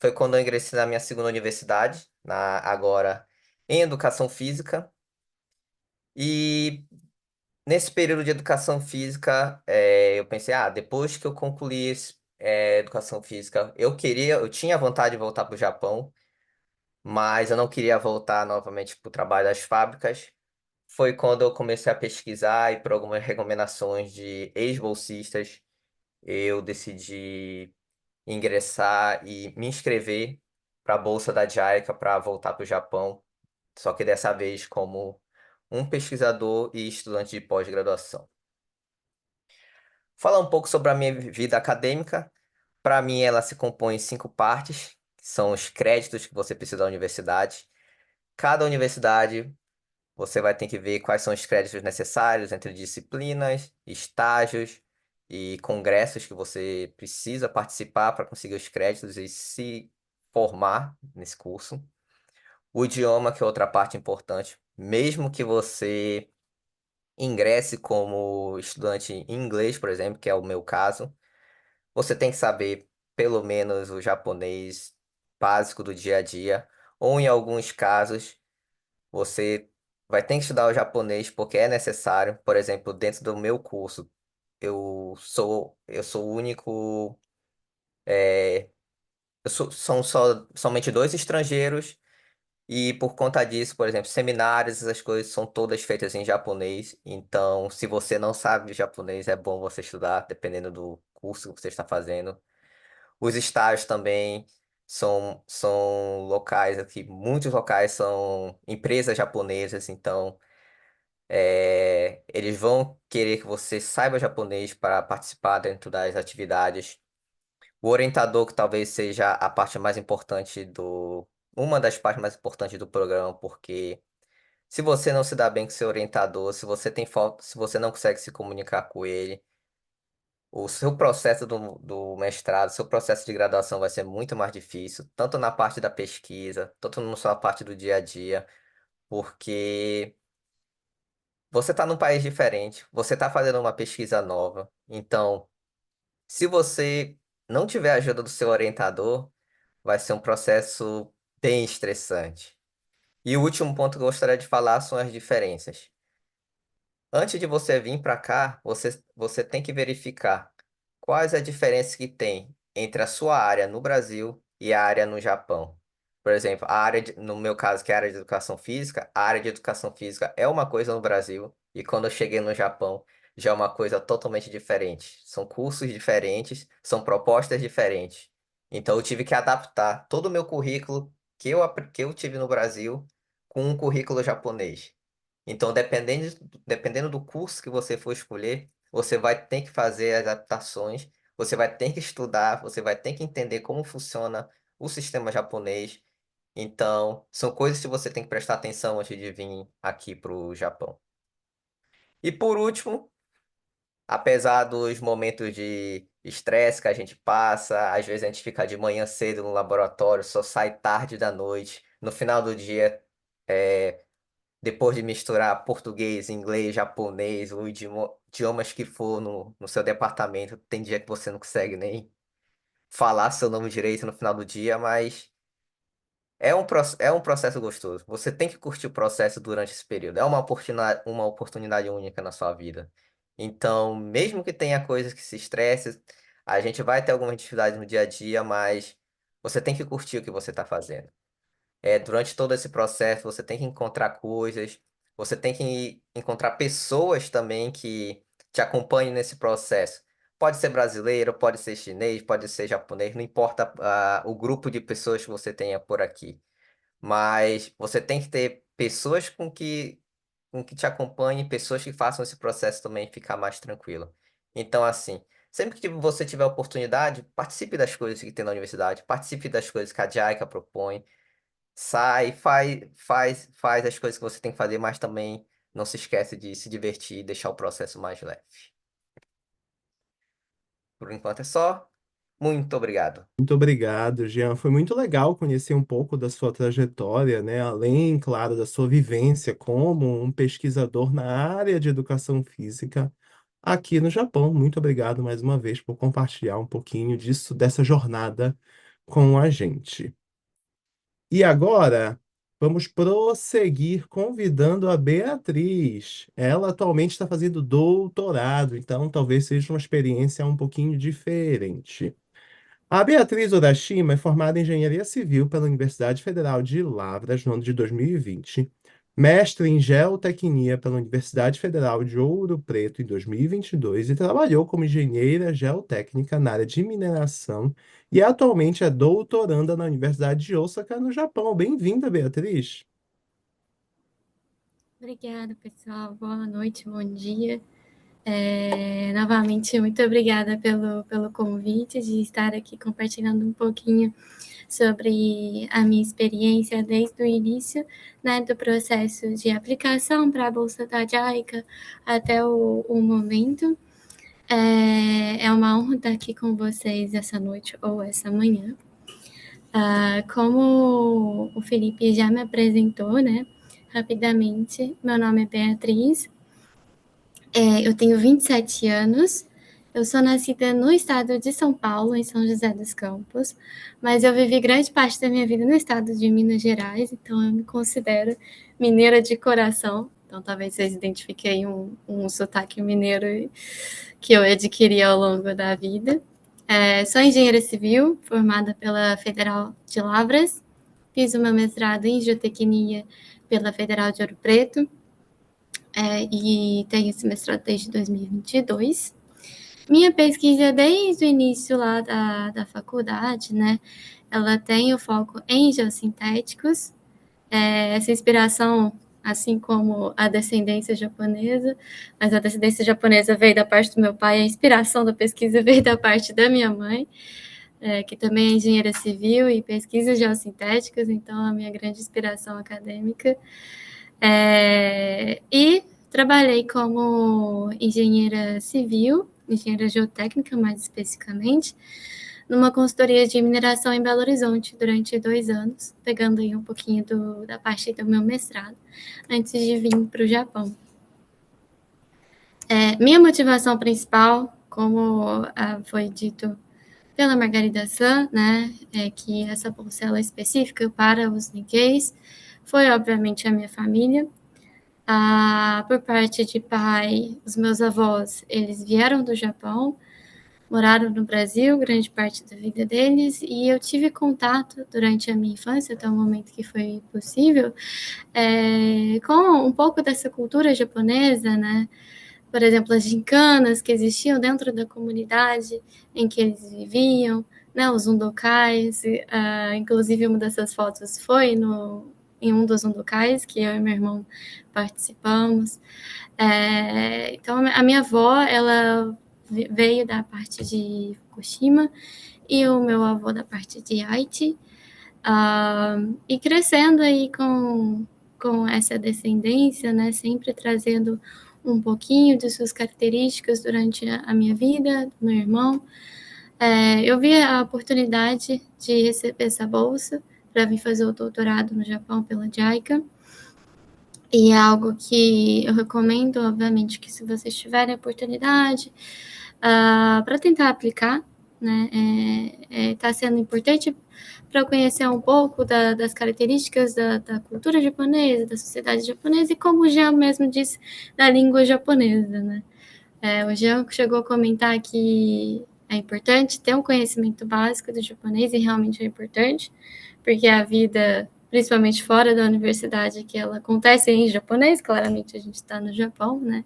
Foi quando eu ingressei na minha segunda universidade, agora em Educação Física. E nesse período de Educação Física, eu pensei, depois que eu concluí Educação Física, eu tinha vontade de voltar para o Japão, mas eu não queria voltar novamente para o trabalho das fábricas. Foi quando eu comecei a pesquisar e por algumas recomendações de ex-bolsistas, eu decidi ingressar e me inscrever para a bolsa da JICA para voltar para o Japão, só que dessa vez como um pesquisador e estudante de pós-graduação. Falar um pouco sobre a minha vida acadêmica. Para mim, ela se compõe em 5 partes, que são os créditos que você precisa da universidade. Cada universidade, você vai ter que ver quais são os créditos necessários entre disciplinas, estágios e congressos que você precisa participar para conseguir os créditos e se formar nesse curso. O idioma, que é outra parte importante, mesmo que você ingresse como estudante em inglês, por exemplo, que é o meu caso, você tem que saber pelo menos o japonês básico do dia a dia, ou em alguns casos, você vai ter que estudar o japonês porque é necessário. Por exemplo, dentro do meu curso, eu sou o único, são somente 2 estrangeiros. E por conta disso, por exemplo, seminários, essas coisas são todas feitas em japonês. Então, se você não sabe japonês, é bom você estudar, dependendo do curso que você está fazendo. Os estágios também são locais aqui, muitos locais são empresas japonesas, então eles vão querer que você saiba japonês para participar dentro das atividades. O orientador, que talvez seja a parte mais importante uma das partes mais importantes do programa, porque se você não se dá bem com seu orientador, se você tem falta, se você não consegue se comunicar com ele, o seu processo do mestrado, seu processo de graduação vai ser muito mais difícil, tanto na parte da pesquisa, tanto na sua parte do dia a dia, porque você está num país diferente, você está fazendo uma pesquisa nova. Então, se você não tiver a ajuda do seu orientador, vai ser um processo bem estressante. E o último ponto que eu gostaria de falar são as diferenças. Antes de você vir para cá, você tem que verificar quais as diferenças que tem entre a sua área no Brasil e a área no Japão. Por exemplo, no meu caso, que é a área de educação física, a área de educação física é uma coisa no Brasil e quando eu cheguei no Japão já é uma coisa totalmente diferente. São cursos diferentes, são propostas diferentes. Então eu tive que adaptar todo o meu currículo que eu tive no Brasil com um currículo japonês. Então, dependendo do curso que você for escolher, você vai ter que fazer as adaptações, você vai ter que estudar, você vai ter que entender como funciona o sistema japonês. Então, são coisas que você tem que prestar atenção antes de vir aqui para o Japão. E por último, apesar dos momentos de estresse que a gente passa, às vezes a gente fica de manhã cedo no laboratório, só sai tarde da noite, no final do dia. é, Depois de misturar português, inglês, japonês, ou idiomas que for no seu departamento, tem dia que você não consegue nem falar seu nome direito no final do dia, mas é um processo gostoso. Você tem que curtir o processo durante esse período. É uma oportunidade única na sua vida. Então, mesmo que tenha coisas que se estressem, a gente vai ter algumas dificuldades no dia a dia, mas você tem que curtir o que você está fazendo. Durante todo esse processo, você tem que encontrar coisas, você tem que encontrar pessoas também que te acompanhem nesse processo. Pode ser brasileiro, pode ser chinês, pode ser japonês, não importa, o grupo de pessoas que você tenha por aqui. Mas você tem que ter pessoas com que te acompanhem, pessoas que façam esse processo também ficar mais tranquilo. Então, assim, sempre que você tiver oportunidade, participe das coisas que tem na universidade, participe das coisas que a JICA propõe. Sai, faz as coisas que você tem que fazer, mas também não se esquece de se divertir e deixar o processo mais leve. Por enquanto é só. Muito obrigado. Muito obrigado, Jean. Foi muito legal conhecer um pouco da sua trajetória, né? Além, claro, da sua vivência como um pesquisador na área de educação física aqui no Japão. Muito obrigado mais uma vez por compartilhar um pouquinho disso, dessa jornada com a gente. E agora, vamos prosseguir convidando a Beatriz. Ela atualmente está fazendo doutorado, então talvez seja uma experiência um pouquinho diferente. A Beatriz Urashima é formada em Engenharia Civil pela Universidade Federal de Lavras no ano de 2020, mestre em Geotecnia pela Universidade Federal de Ouro Preto em 2022 e trabalhou como engenheira geotécnica na área de mineração e atualmente é doutoranda na Universidade de Osaka, no Japão. Bem-vinda, Beatriz. Obrigada, pessoal. Boa noite, bom dia. Novamente, muito obrigada pelo convite de estar aqui compartilhando um pouquinho sobre a minha experiência desde o início, né, do processo de aplicação para a Bolsa da JICA até o momento. É uma honra estar aqui com vocês essa noite ou essa manhã. Como o Felipe já me apresentou, né, rapidamente, meu nome é Beatriz, eu tenho 27 anos, eu sou nascida no estado de São Paulo, em São José dos Campos, mas eu vivi grande parte da minha vida no estado de Minas Gerais, então eu me considero mineira de coração, então talvez vocês identifiquem um sotaque mineiro que eu adquiri ao longo da vida. Sou engenheira civil, formada pela Federal de Lavras, fiz o meu mestrado em geotecnia pela Federal de Ouro Preto, e tenho esse mestrado desde 2022. Minha pesquisa desde o início lá da faculdade, né, ela tem o foco em geossintéticos, essa inspiração, assim como a descendência japonesa, mas a descendência japonesa veio da parte do meu pai, a inspiração da pesquisa veio da parte da minha mãe, que também é engenheira civil e pesquisa geossintéticas, então a minha grande inspiração acadêmica. E trabalhei como engenheira civil, engenheira geotécnica mais especificamente, numa consultoria de mineração em Belo Horizonte durante 2 anos, pegando aí um pouquinho da parte do meu mestrado, antes de vir para o Japão. Minha motivação principal, como foi dito pela Margarida San, né, é que essa bolsa é específica para os Nikkeis, foi obviamente a minha família. Por parte de pai, os meus avós, eles vieram do Japão, moraram no Brasil grande parte da vida deles, e eu tive contato durante a minha infância, até o momento que foi possível, com um pouco dessa cultura japonesa, né? Por exemplo, as gincanas que existiam dentro da comunidade em que eles viviam, né? Os undokais, inclusive uma dessas fotos foi em um dos undokais que eu e meu irmão participamos. Então, a minha avó, ela veio da parte de Fukushima e o meu avô da parte de Haiti, e crescendo aí com essa descendência, né, sempre trazendo um pouquinho de suas características durante a minha vida, do meu irmão. Eu vi a oportunidade de receber essa bolsa para vir fazer o doutorado no Japão pela JICA, e é algo que eu recomendo, obviamente, que se vocês tiverem a oportunidade, para tentar aplicar, né, está sendo importante para eu conhecer um pouco das características da cultura japonesa, da sociedade japonesa, e como o Jean mesmo disse, da língua japonesa, né. O Jean chegou a comentar que é importante ter um conhecimento básico do japonês, e realmente é importante, porque a vida, principalmente fora da universidade, que ela acontece em japonês, claramente a gente está no Japão, né?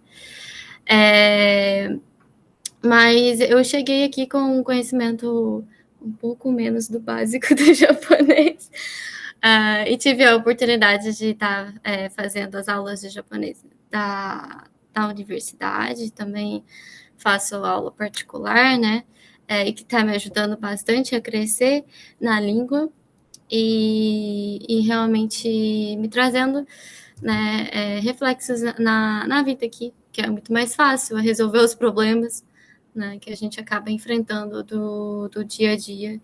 Mas eu cheguei aqui com um conhecimento um pouco menos do básico do japonês, e tive a oportunidade de estar fazendo as aulas de japonês da universidade, também faço aula particular, né? E que está me ajudando bastante a crescer na língua e realmente me trazendo, né, reflexos na vida aqui, que é muito mais fácil resolver os problemas né, que a gente acaba enfrentando do dia a dia.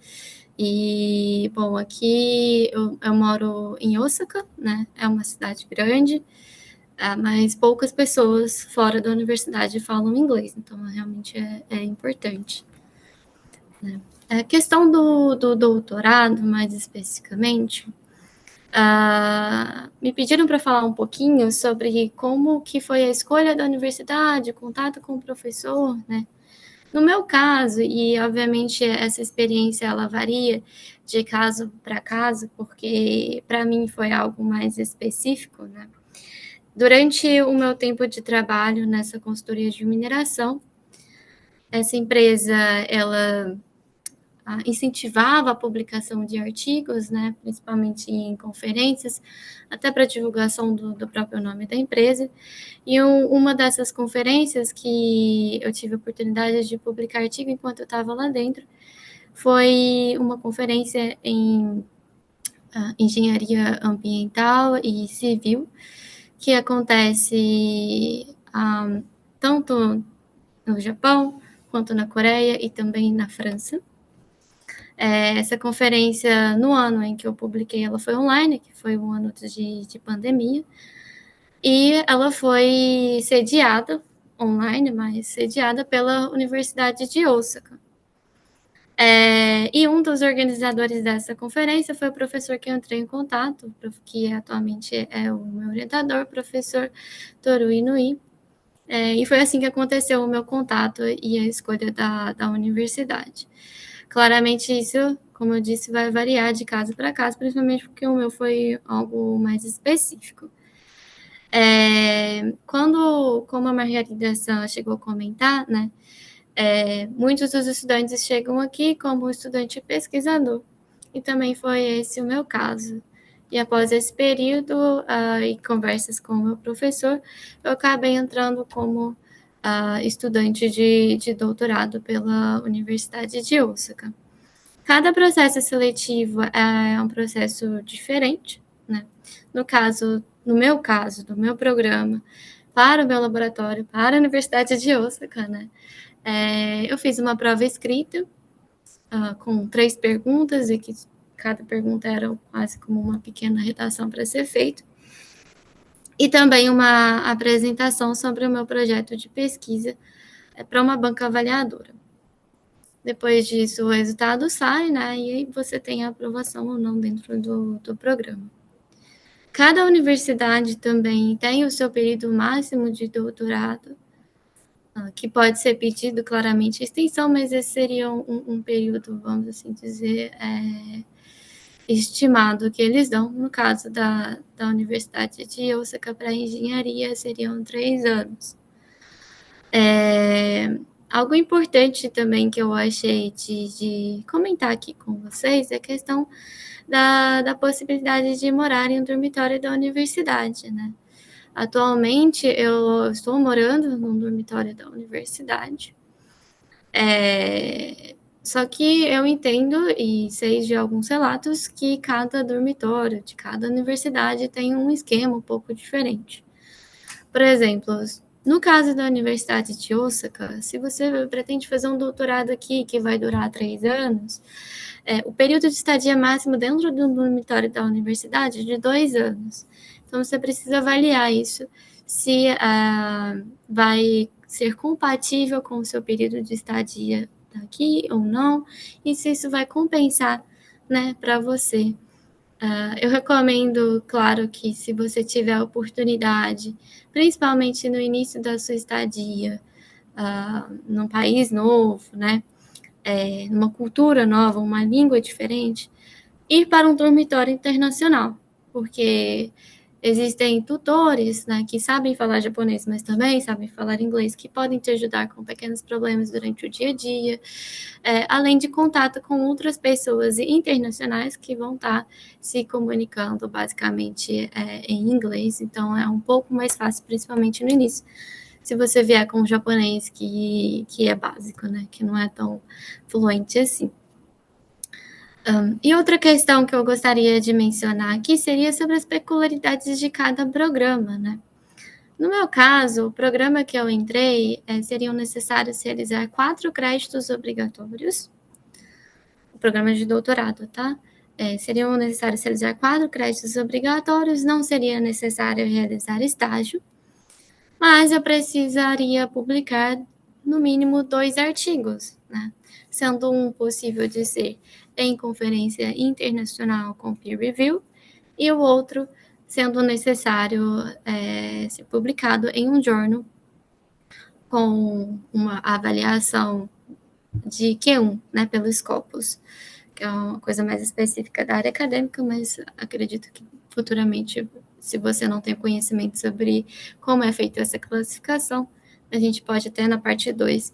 E, bom, aqui eu moro em Osaka, né, é uma cidade grande, mas poucas pessoas fora da universidade falam inglês, então realmente é importante, né. A questão do doutorado, mais especificamente, me pediram para falar um pouquinho sobre como que foi a escolha da universidade, o contato com o professor, né. No meu caso, e obviamente essa experiência ela varia de caso para caso, porque para mim foi algo mais específico, né. Durante o meu tempo de trabalho nessa consultoria de mineração, essa empresa ela incentivava a publicação de artigos, né, principalmente em conferências, até para divulgação do próprio nome da empresa. E uma dessas conferências que eu tive a oportunidade de publicar artigo enquanto eu estava lá dentro foi uma conferência em engenharia ambiental e civil, que acontece tanto no Japão quanto na Coreia e também na França. Essa conferência, no ano em que eu publiquei, ela foi online, que foi um ano de pandemia, e ela foi sediada, online, mas sediada pela Universidade de Osaka. E um dos organizadores dessa conferência foi o professor que eu entrei em contato, que atualmente é o meu orientador, o professor Toru Inui. E foi assim que aconteceu o meu contato e a escolha da universidade. Claramente isso, como eu disse, vai variar de caso para caso, principalmente porque o meu foi algo mais específico. Como a Margarida San chegou a comentar, né, muitos dos estudantes chegam aqui como estudante pesquisador, e também foi esse o meu caso. E após esse período e conversas com o meu professor, eu acabei entrando como estudante de doutorado pela Universidade de Osaka. Cada processo seletivo é um processo diferente, né? No meu caso, do meu programa, para o meu laboratório, para a Universidade de Osaka, né? Eu fiz uma prova escrita com 3 perguntas, e que cada pergunta era quase como uma pequena redação para ser feito, e também uma apresentação sobre o meu projeto de pesquisa para uma banca avaliadora. Depois disso, o resultado sai, né, e aí você tem a aprovação ou não dentro do programa. Cada universidade também tem o seu período máximo de doutorado, que pode ser pedido claramente a extensão, mas esse seria um período, vamos assim dizer, estimado que eles dão. No caso da Universidade de Osaka para engenharia, seriam 3 anos. Algo importante também que eu achei de comentar aqui com vocês é a questão da possibilidade de morar em um dormitório da universidade, né? Atualmente, eu estou morando num dormitório da universidade, só que eu entendo e sei de alguns relatos que cada dormitório de cada universidade tem um esquema um pouco diferente. Por exemplo, no caso da Universidade de Osaka, se você pretende fazer um doutorado aqui que vai durar 3 anos, o período de estadia máximo dentro do dormitório da universidade é de 2 anos. Então, você precisa avaliar isso, se vai ser compatível com o seu período de estadia daqui ou não, e se isso vai compensar, né, para você. Eu recomendo, claro, que se você tiver a oportunidade, principalmente no início da sua estadia, num país novo, né, numa cultura nova, uma língua diferente, ir para um dormitório internacional, porque existem tutores, né, que sabem falar japonês, mas também sabem falar inglês, que podem te ajudar com pequenos problemas durante o dia a dia, além de contato com outras pessoas internacionais que vão estar se comunicando basicamente em inglês, então é um pouco mais fácil, principalmente no início, se você vier com o japonês que é básico, né, que não é tão fluente assim. E outra questão que eu gostaria de mencionar aqui seria sobre as peculiaridades de cada programa, né? No meu caso, o programa que eu entrei, seriam necessários realizar 4 créditos obrigatórios, o programa de doutorado, tá? Seriam necessários realizar 4 créditos obrigatórios, não seria necessário realizar estágio, mas eu precisaria publicar no mínimo 2 artigos, né? Sendo um possível de ser em conferência internacional com peer review e o outro sendo necessário ser publicado em um journal com uma avaliação de Q1, né, pelo Scopus, que é uma coisa mais específica da área acadêmica, mas acredito que futuramente, se você não tem conhecimento sobre como é feita essa classificação, a gente pode até na parte 2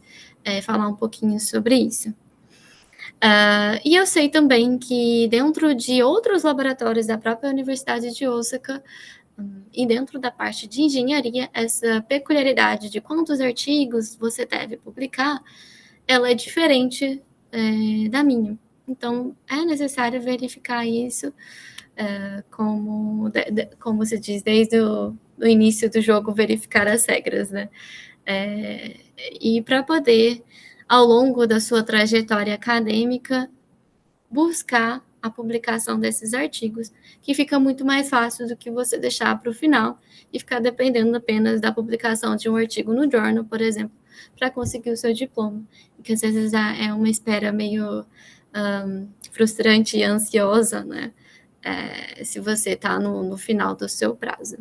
falar um pouquinho sobre isso. E eu sei também que dentro de outros laboratórios da própria Universidade de Osaka, e dentro da parte de engenharia, essa peculiaridade de quantos artigos você deve publicar, ela é diferente da minha. Então, é necessário verificar isso, como se diz, desde o início do jogo, verificar as regras, né? E para poder, ao longo da sua trajetória acadêmica, buscar a publicação desses artigos, que fica muito mais fácil do que você deixar para o final e ficar dependendo apenas da publicação de um artigo no journal, por exemplo, para conseguir o seu diploma, que às vezes é uma espera meio frustrante e ansiosa, né? Se você está no final do seu prazo.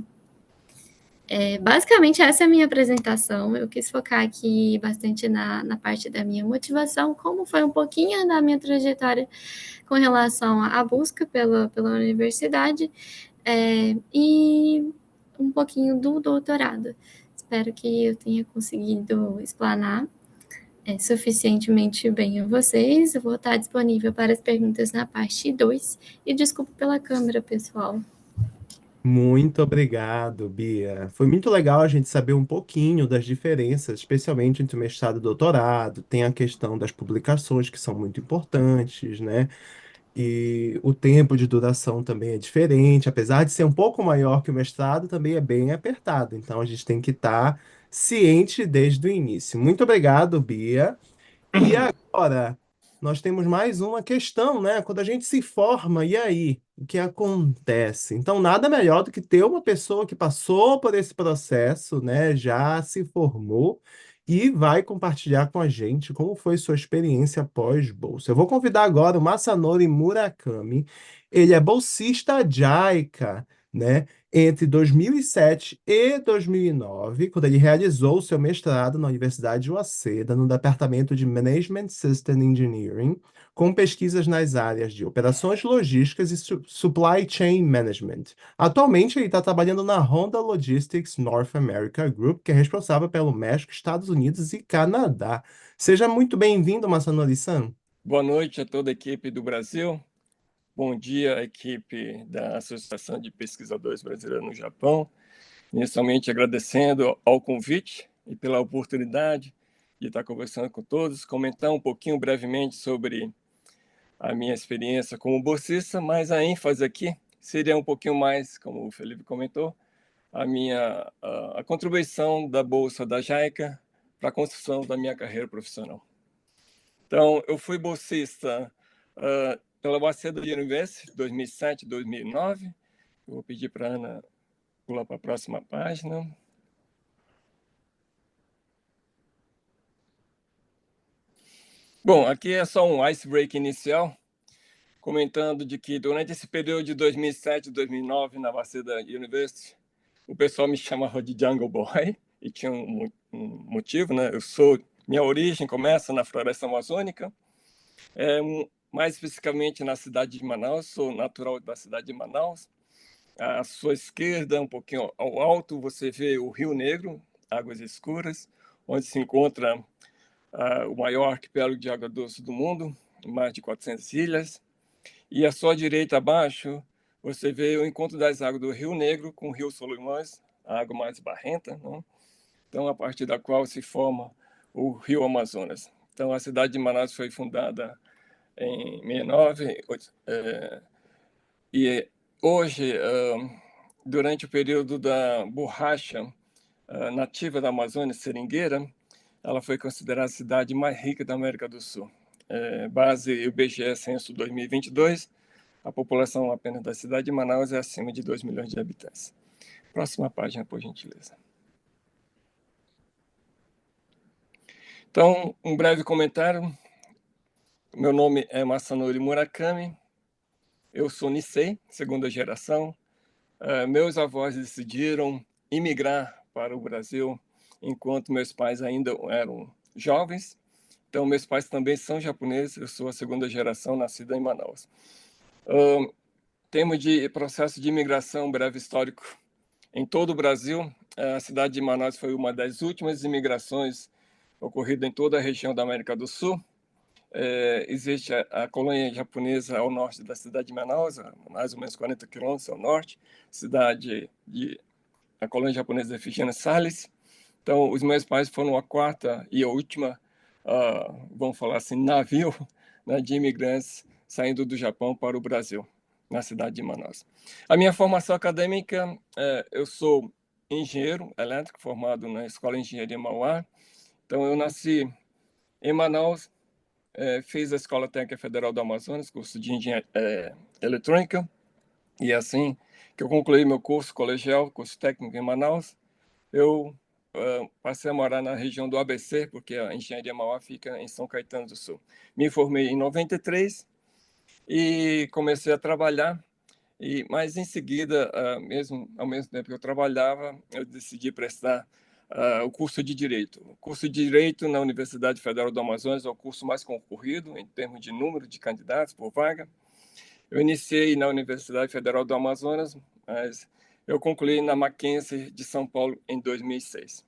Basicamente, essa é a minha apresentação. Eu quis focar aqui bastante na parte da minha motivação, como foi um pouquinho da minha trajetória com relação à busca pela universidade e um pouquinho do doutorado. Espero que eu tenha conseguido explanar suficientemente bem a vocês. Eu vou estar disponível para as perguntas na parte 2. E desculpa pela câmera, pessoal. Muito obrigado, Bia. Foi muito legal a gente saber um pouquinho das diferenças, especialmente entre o mestrado e o doutorado. Tem a questão das publicações, que são muito importantes, né? E o tempo de duração também é diferente. Apesar de ser um pouco maior que o mestrado, também é bem apertado. Então a gente tem que estar ciente desde o início. Muito obrigado, Bia. E agora, nós temos mais uma questão, né? Quando a gente se forma, e aí? O que acontece? Então, nada melhor do que ter uma pessoa que passou por esse processo, né? Já se formou e vai compartilhar com a gente como foi sua experiência pós-bolsa. Eu vou convidar agora o Masanori Murakami. Ele é bolsista JICA, né? Entre 2007 e 2009, quando ele realizou seu mestrado na Universidade de Waseda, no Departamento de Management System Engineering, com pesquisas nas áreas de operações logísticas e supply chain management. Atualmente, ele está trabalhando na Honda Logistics North America Group, que é responsável pelo México, Estados Unidos e Canadá. Seja muito bem-vindo, Masanori-san. Boa noite a toda a equipe do Brasil. Bom dia, equipe da Associação de Pesquisadores Brasileiros no Japão. Inicialmente agradecendo ao convite e pela oportunidade de estar conversando com todos, comentar um pouquinho brevemente sobre a minha experiência como bolsista, mas a ênfase aqui seria um pouquinho mais, como o Felipe comentou, a contribuição da Bolsa da JICA para a construção da minha carreira profissional. Então, eu fui bolsista pela Waseda University, 2007, 2009. Eu vou pedir para a Ana pular para a próxima página. Bom, aqui é só um icebreak inicial, comentando de que durante esse período de 2007 e 2009 na Waseda University, o pessoal me chamava de Jungle Boy, e tinha um motivo, né? Minha origem começa na floresta amazônica, mais especificamente na cidade de Manaus. Sou natural da cidade de Manaus. À sua esquerda, um pouquinho ao alto, você vê o Rio Negro, águas escuras, onde se encontra o maior arquipélago de água doce do mundo, mais de 400 ilhas. E à sua direita abaixo, você vê o encontro das águas do Rio Negro com o Rio Solimões, a água mais barrenta, né? Então, a partir da qual se forma o Rio Amazonas. Então, a cidade de Manaus foi fundada em 69, e hoje, durante o período da borracha, nativa da Amazônia, seringueira, ela foi considerada a cidade mais rica da América do Sul. Base IBGE Censo 2022, a população apenas da cidade de Manaus é acima de 2 milhões de habitantes. Próxima página, por gentileza. Então, um breve comentário. Meu nome é Masanori Murakami, eu sou Nisei, segunda geração. Meus avós decidiram imigrar para o Brasil enquanto meus pais ainda eram jovens. Então, meus pais também são japoneses, eu sou a segunda geração, nascida em Manaus. Temos de processo de imigração breve histórico em todo o Brasil. A cidade de Manaus foi uma das últimas imigrações ocorridas em toda a região da América do Sul. Existe a colônia japonesa ao norte da cidade de Manaus, a mais ou menos 40 quilômetros ao norte, a colônia japonesa de Figena Salles. Então, os meus pais foram a quarta e a última, vamos falar assim, navio, né, de imigrantes saindo do Japão para o Brasil, na cidade de Manaus. A minha formação acadêmica, eu sou engenheiro elétrico, formado na Escola de Engenharia Mauá. Então, eu nasci em Manaus, fiz a Escola Técnica Federal do Amazonas, curso de Engenharia Eletrônica, e assim que eu concluí meu curso colegial, curso técnico em Manaus, eu passei a morar na região do ABC, porque a Engenharia Mauá fica em São Caetano do Sul. Me formei em 93 e comecei a trabalhar, mas em seguida, ao mesmo tempo que eu trabalhava, eu decidi prestar o curso de Direito. O curso de Direito na Universidade Federal do Amazonas é o curso mais concorrido em termos de número de candidatos por vaga. Eu iniciei na Universidade Federal do Amazonas, mas eu concluí na Mackenzie de São Paulo em 2006.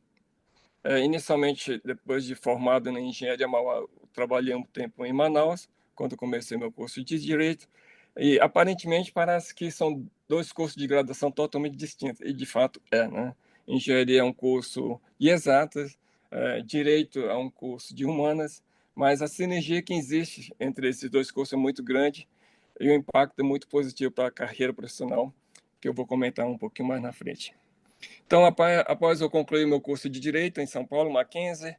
Inicialmente, depois de formado na Engenharia Mauá, trabalhei um tempo em Manaus, quando comecei meu curso de Direito, e aparentemente parece que são dois cursos de graduação totalmente distintos, e de fato né? Engenharia é um curso de exatas, Direito é um curso de humanas, mas a sinergia que existe entre esses dois cursos é muito grande e o impacto é muito positivo para a carreira profissional, que eu vou comentar um pouquinho mais na frente. Então, após eu concluir meu curso de Direito em São Paulo, Mackenzie,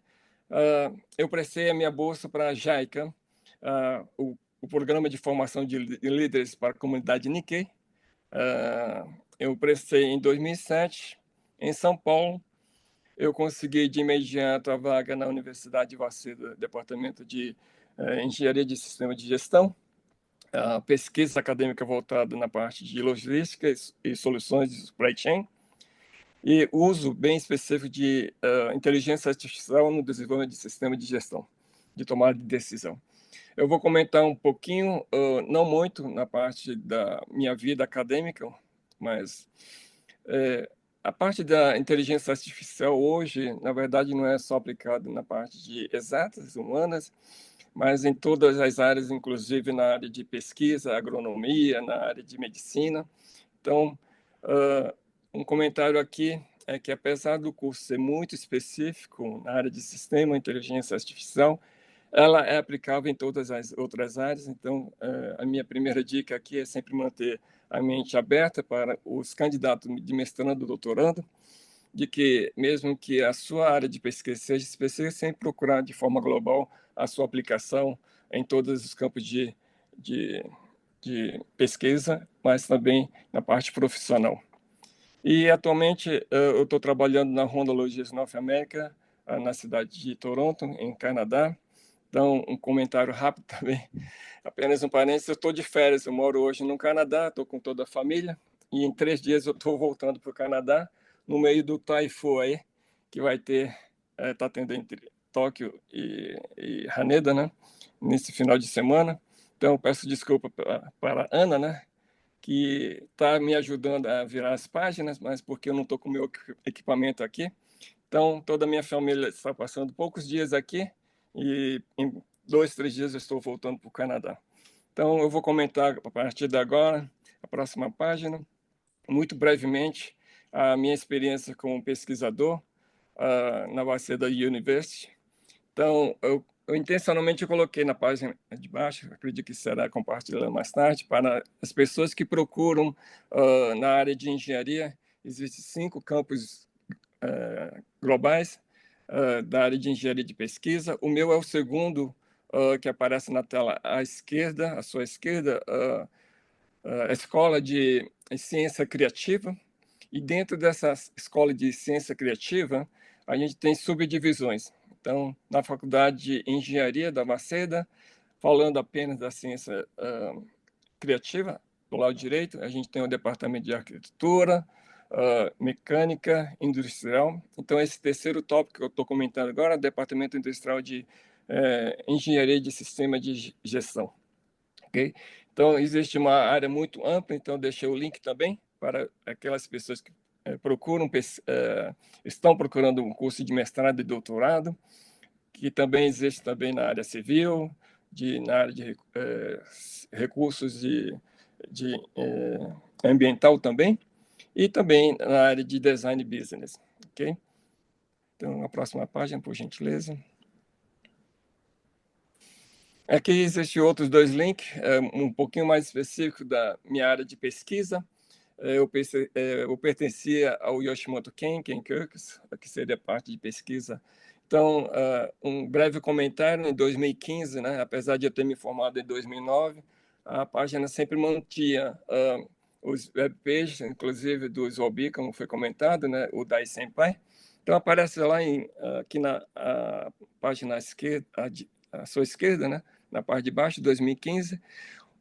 eu prestei a minha bolsa para a JICA, o Programa de Formação de Líderes para a Comunidade Nikkei. Eu prestei em 2007, em São Paulo. Eu consegui de imediato a vaga na Universidade de Waseda, Departamento de Engenharia de Sistema de Gestão, pesquisa acadêmica voltada na parte de logística e soluções de supply chain, e uso bem específico de inteligência artificial no desenvolvimento de sistema de gestão, de tomada de decisão. Eu vou comentar um pouquinho, não muito na parte da minha vida acadêmica, mas a parte da inteligência artificial hoje, na verdade, não é só aplicada na parte de exatas humanas, mas em todas as áreas, inclusive na área de pesquisa, agronomia, na área de medicina. Então, um comentário aqui é que, apesar do curso ser muito específico na área de sistema, inteligência artificial, ela é aplicável em todas as outras áreas. Então, a minha primeira dica aqui é sempre manter a mente aberta para os candidatos de mestrando, doutorando, de que, mesmo que a sua área de pesquisa seja específica, sempre procurar de forma global a sua aplicação em todos os campos de pesquisa, mas também na parte profissional. E, atualmente, eu estou trabalhando na Honda Logistics North America, na cidade de Toronto, em Canadá. Então, um comentário rápido também, apenas um parênteses, eu estou de férias, eu moro hoje no Canadá, estou com toda a família, e em 3 dias eu estou voltando para o Canadá, no meio do Taifu aí, que vai ter, está tendo entre Tóquio e Haneda, né, nesse final de semana. Então, eu peço desculpa para a Ana, né, que está me ajudando a virar as páginas, mas porque eu não estou com o meu equipamento aqui. Então, toda a minha família está passando poucos dias aqui, e em 2, 3 dias eu estou voltando para o Canadá. Então, eu vou comentar a partir de agora, a próxima página, muito brevemente, a minha experiência como pesquisador na Waseda University. Então, eu intencionalmente coloquei na página de baixo, acredito que será compartilhado mais tarde, para as pessoas que procuram na área de engenharia. Existem 5 campos globais da área de engenharia de pesquisa. O meu é o segundo que aparece na tela à esquerda, à sua esquerda, a Escola de Ciência Criativa. E dentro dessa Escola de Ciência Criativa, a gente tem subdivisões. Então, na Faculdade de Engenharia da Waseda, falando apenas da ciência criativa, do lado direito, a gente tem o departamento de arquitetura, mecânica, industrial. Então, esse terceiro tópico que eu estou comentando agora é o departamento industrial de engenharia de sistema de gestão. Okay? Então, existe uma área muito ampla, então eu deixei o link também para aquelas pessoas que estão procurando um curso de mestrado e doutorado, que também existe também na área civil, na área de recursos de ambiental também, e também na área de design business. Okay? Então, a próxima página, por gentileza. Aqui existem outros dois links, um pouquinho mais específico da minha área de pesquisa. Eu pertencia ao Yoshimoto Ken Kirkus, que seria parte de pesquisa. Então, um breve comentário, em 2015, né, apesar de eu ter me formado em 2009, a página sempre mantinha os webpages, inclusive do Zobi, como foi comentado, né, o Dai Senpai. Então, aparece lá aqui na página esquerda, à sua esquerda, né, na parte de baixo, 2015,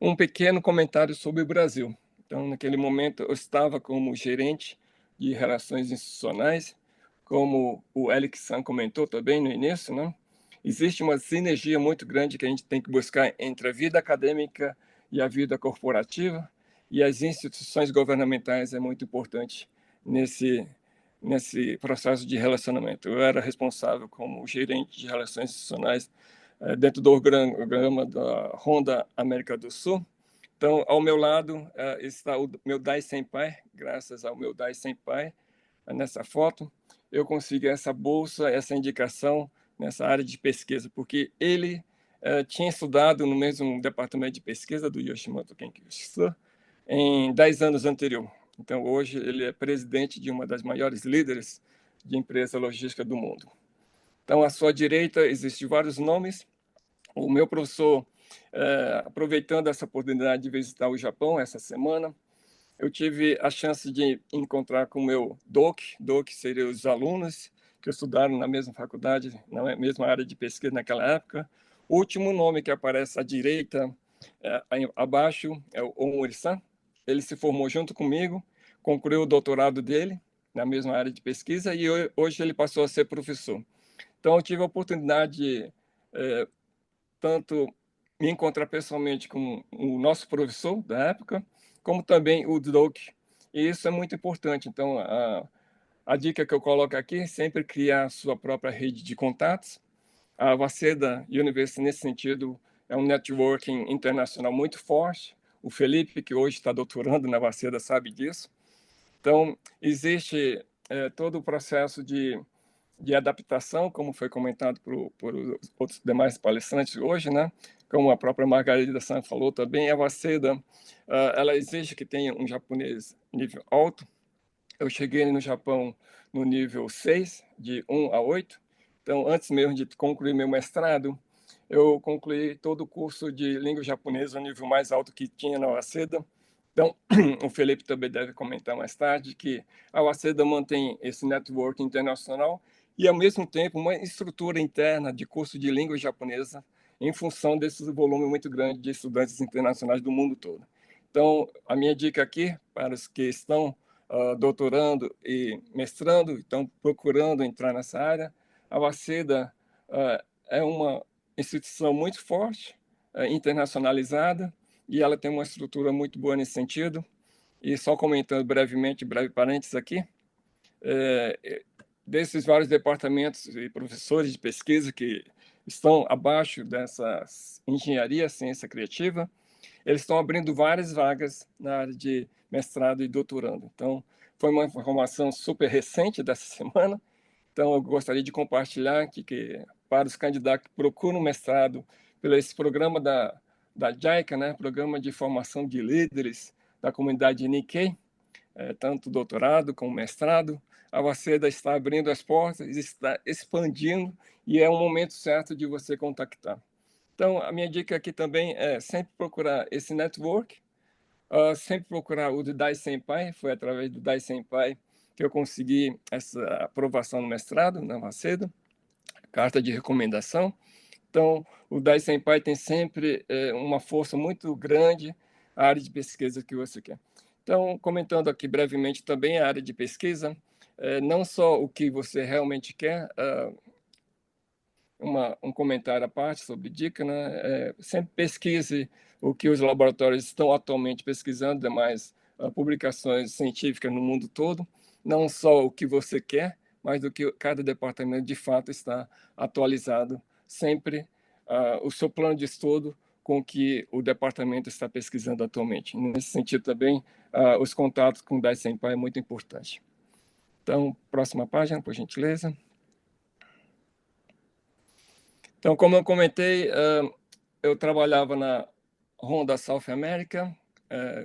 um pequeno comentário sobre o Brasil. Então, naquele momento, eu estava como gerente de relações institucionais, como o Alex-san comentou também no início, né? Existe uma sinergia muito grande que a gente tem que buscar entre a vida acadêmica e a vida corporativa, e as instituições governamentais é muito importante nesse processo de relacionamento. Eu era responsável como gerente de relações institucionais dentro do programa da Honda América do Sul. Então, ao meu lado está o meu Dai Senpai, graças ao meu Dai Senpai, nessa foto, eu consegui essa bolsa, essa indicação nessa área de pesquisa, porque ele tinha estudado no mesmo departamento de pesquisa do Yoshimoto Kenkyu em 10 anos anterior. Então, hoje, ele é presidente de uma das maiores líderes de empresa logística do mundo. Então, à sua direita, existem vários nomes. O meu professor, aproveitando essa oportunidade de visitar o Japão essa semana, eu tive a chance de encontrar com o meu DOC seria os alunos que estudaram na mesma faculdade, na mesma área de pesquisa naquela época. O último nome que aparece à direita, abaixo, é o Omori-san. Ele se formou junto comigo, concluiu o doutorado dele na mesma área de pesquisa e hoje ele passou a ser professor. Então, eu tive a oportunidade de tanto me encontrar pessoalmente com o nosso professor da época, como também o DOC. E isso é muito importante. Então, a dica que eu coloco aqui é sempre criar a sua própria rede de contatos. A Waseda University, nesse sentido, é um networking internacional muito forte. O Felipe, que hoje está doutorando na Waseda, sabe disso. Então, existe todo o processo de adaptação, como foi comentado por outros demais palestrantes hoje, né? Como a própria Margarida San falou também, a Waseda, ela exige que tenha um japonês nível alto. Eu cheguei no Japão no nível 6, de 1 a 8. Então, antes mesmo de concluir meu mestrado, eu concluí todo o curso de língua japonesa, o nível mais alto que tinha na Waseda. Então, o Felipe também deve comentar mais tarde que a Waseda mantém esse network internacional e, ao mesmo tempo, uma estrutura interna de curso de língua japonesa em função desse volume muito grande de estudantes internacionais do mundo todo. Então, a minha dica aqui para os que estão doutorando e mestrando, estão procurando entrar nessa área, a Waseda é uma instituição muito forte, internacionalizada, e ela tem uma estrutura muito boa nesse sentido. E só comentando brevemente, breve parênteses aqui, desses vários departamentos e professores de pesquisa que estão abaixo dessa engenharia, ciência criativa, eles estão abrindo várias vagas na área de mestrado e doutorando. Então, foi uma informação super recente dessa semana. Então, eu gostaria de compartilhar aqui que para os candidatos que procuram mestrado pelo esse programa da JICA, né, Programa de Formação de Líderes da Comunidade Nikkei, tanto doutorado como mestrado. A Waseda está abrindo as portas, está expandindo, e é um momento certo de você contactar. Então, a minha dica aqui também é sempre procurar esse network, sempre procurar o do Dai Senpai. Foi através do Dai Senpai que eu consegui essa aprovação no mestrado na Waseda, carta de recomendação. Então, o Dai Senpai tem sempre uma força muito grande a área de pesquisa que você quer. Então, comentando aqui brevemente também a área de pesquisa, não só o que você realmente quer, um comentário à parte sobre dica, né? Sempre pesquise o que os laboratórios estão atualmente pesquisando, demais publicações científicas no mundo todo, não só o que você quer, mas do que cada departamento de fato está atualizado, sempre o seu plano de estudo com o que o departamento está pesquisando atualmente. Nesse sentido também, os contatos com o Dai Senpai é muito importante. Então, próxima página, por gentileza. Então, como eu comentei, eu trabalhava na Honda South America,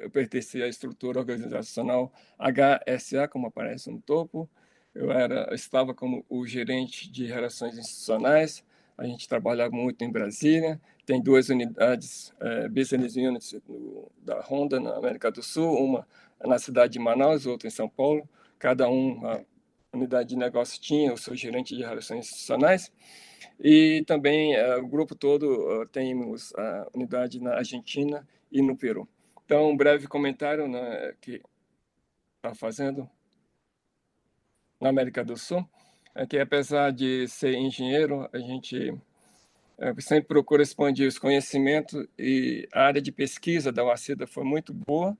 eu pertencia à estrutura organizacional HSA, como aparece no topo. Eu estava como o gerente de relações institucionais. A gente trabalhava muito em Brasília. Tem 2 unidades, business units da Honda na América do Sul, uma na cidade de Manaus, outra em São Paulo. Cada uma unidade de negócio tinha o seu gerente de relações institucionais. E também o grupo todo temos a unidade na Argentina e no Peru. Então, um breve comentário, né, que está fazendo na América do Sul, é que apesar de ser engenheiro, a gente sempre procura expandir os conhecimentos, e a área de pesquisa da Waseda foi muito boa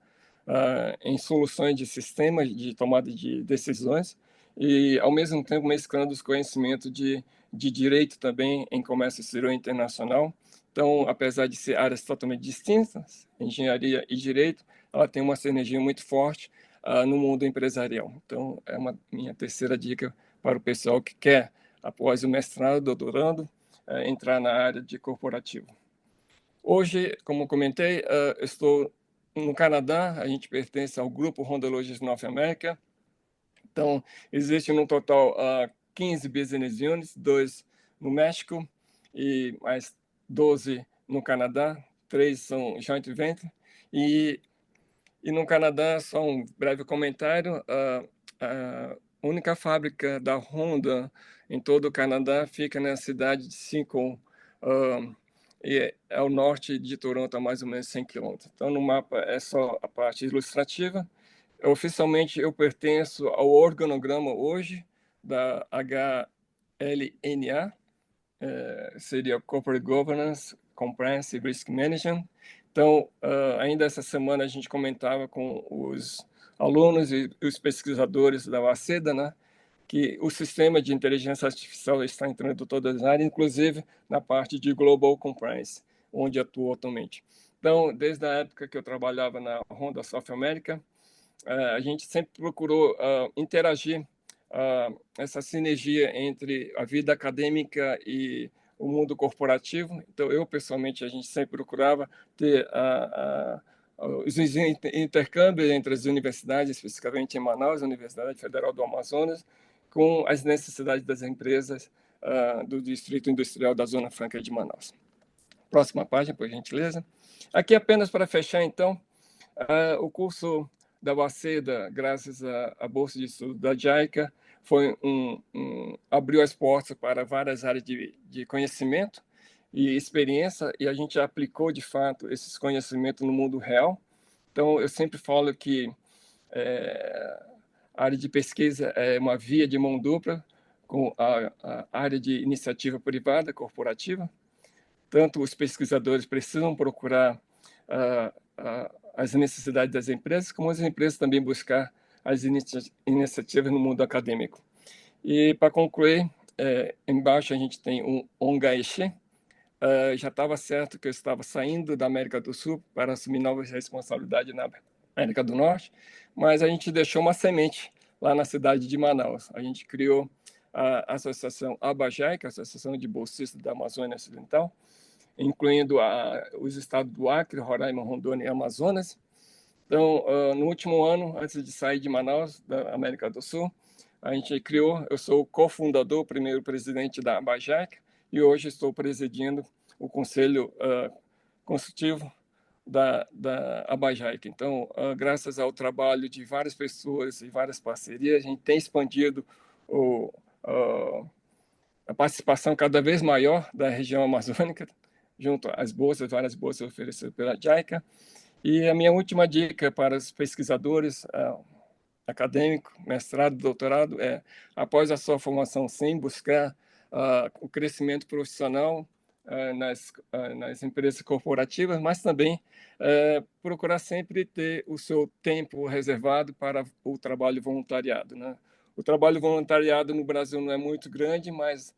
em soluções de sistemas de tomada de decisões, e ao mesmo tempo mesclando os conhecimentos de direito também em comércio exterior internacional. Então, apesar de ser áreas totalmente distintas, engenharia e direito, ela tem uma sinergia muito forte no mundo empresarial. Então, é uma minha terceira dica para o pessoal que quer, após o mestrado, doutorando, entrar na área de corporativo. Hoje, como comentei, estou no Canadá. A gente pertence ao grupo Honda Logistics North America. Então, existe no total 15 business units, 2 no México e mais 12 no Canadá, 3 são joint venture. E no Canadá, só um breve comentário, a única fábrica da Honda em todo o Canadá fica na cidade de Simcoe, e é ao norte de Toronto, a mais ou menos 100 quilômetros. Então, no mapa é só a parte ilustrativa. Oficialmente, eu pertenço ao organograma hoje da HLNA, seria Corporate Governance, Comprehensive Risk Management. Então, ainda essa semana a gente comentava com os alunos e os pesquisadores da Waseda, né, que o sistema de inteligência artificial está entrando em todas as áreas, inclusive na parte de Global Compliance, onde atuo atualmente. Então, desde a época que eu trabalhava na Honda South America, a gente sempre procurou interagir essa sinergia entre a vida acadêmica e o mundo corporativo. Então, eu, pessoalmente, a gente sempre procurava ter os intercâmbios entre as universidades, especificamente em Manaus, a Universidade Federal do Amazonas, com as necessidades das empresas do Distrito Industrial da Zona Franca de Manaus. Próxima página, por gentileza. Aqui, apenas para fechar, então, o curso da Waseda, graças à Bolsa de Estudo da JICA, abriu as portas para várias áreas de conhecimento e experiência, e a gente aplicou, de fato, esses conhecimentos no mundo real. Então, eu sempre falo que a área de pesquisa é uma via de mão dupla com a área de iniciativa privada, corporativa. Tanto os pesquisadores precisam procurar as necessidades das empresas, como as empresas também buscar as iniciativas no mundo acadêmico. E, para concluir, embaixo a gente tem um Ongaeshi. Já estava certo que eu estava saindo da América do Sul para assumir novas responsabilidades na América do Norte, mas a gente deixou uma semente lá na cidade de Manaus. A gente criou a Associação ABAJAI, que é a Associação de Bolsistas da Amazônia Ocidental, incluindo os estados do Acre, Roraima, Rondônia e Amazonas. Então, no último ano, antes de sair de Manaus, da América do Sul, a gente criou, eu sou o cofundador, primeiro presidente da ABAJAICA, e hoje estou presidindo o Conselho Consultivo da ABAJAICA. Então, graças ao trabalho de várias pessoas e várias parcerias, a gente tem expandido a participação cada vez maior da região amazônica, junto às bolsas, várias bolsas oferecidas pela JICA. E a minha última dica para os pesquisadores acadêmicos, mestrado, doutorado, é, após a sua formação, sim, buscar o crescimento profissional nas empresas corporativas, mas também procurar sempre ter o seu tempo reservado para o trabalho voluntariado, né? O trabalho voluntariado no Brasil não é muito grande, mas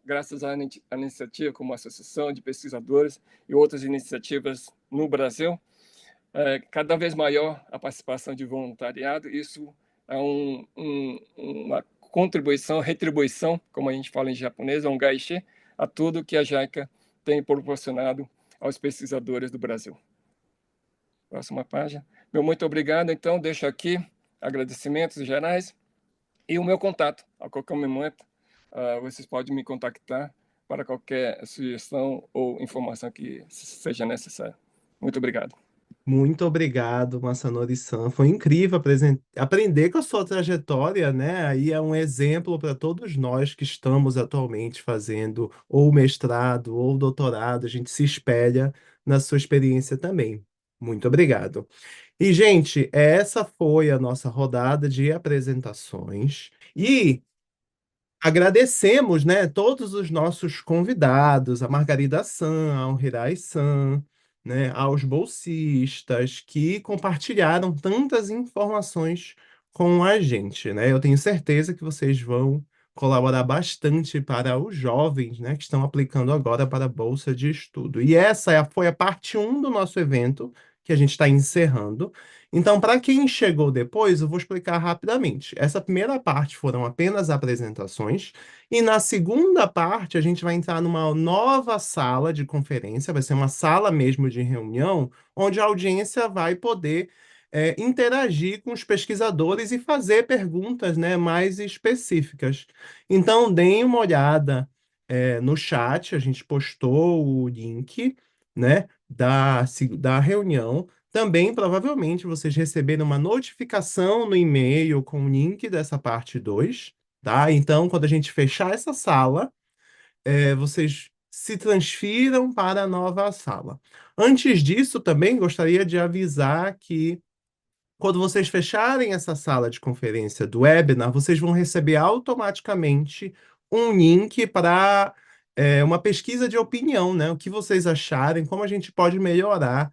graças à iniciativa como a Associação de Pesquisadores e outras iniciativas no Brasil, cada vez maior a participação de voluntariado. Isso é uma contribuição, retribuição, como a gente fala em japonês, é um gaishe, a tudo que a JICA tem proporcionado aos pesquisadores do Brasil. Próxima página. Meu muito obrigado. Então, deixo aqui agradecimentos gerais e o meu contato. A qualquer momento, vocês podem me contactar para qualquer sugestão ou informação que seja necessária. Muito obrigado. Muito obrigado, Masanori-san. Foi incrível aprender com a sua trajetória, né? Aí é um exemplo para todos nós que estamos atualmente fazendo ou mestrado ou doutorado. A gente se espelha na sua experiência também. Muito obrigado. E, gente, essa foi a nossa rodada de apresentações. E agradecemos, né, todos os nossos convidados, a Margarida San, ao Hirai San, né, aos bolsistas que compartilharam tantas informações com a gente, né? Eu tenho certeza que vocês vão colaborar bastante para os jovens, né, que estão aplicando agora para a bolsa de estudo. E foi a parte 1 do nosso evento que a gente está encerrando. Então, para quem chegou depois, eu vou explicar rapidamente. Essa primeira parte foram apenas apresentações, e na segunda parte a gente vai entrar numa nova sala de conferência, vai ser uma sala mesmo de reunião, onde a audiência vai poder interagir com os pesquisadores e fazer perguntas, né, mais específicas. Então, deem uma olhada no chat, a gente postou o link, né, da reunião. Também, provavelmente, vocês receberam uma notificação no e-mail com o link dessa parte 2, tá? Então, quando a gente fechar essa sala, vocês se transfiram para a nova sala. Antes disso, também gostaria de avisar que quando vocês fecharem essa sala de conferência do webinar, vocês vão receber automaticamente um link para uma pesquisa de opinião, né? O que vocês acharem, como a gente pode melhorar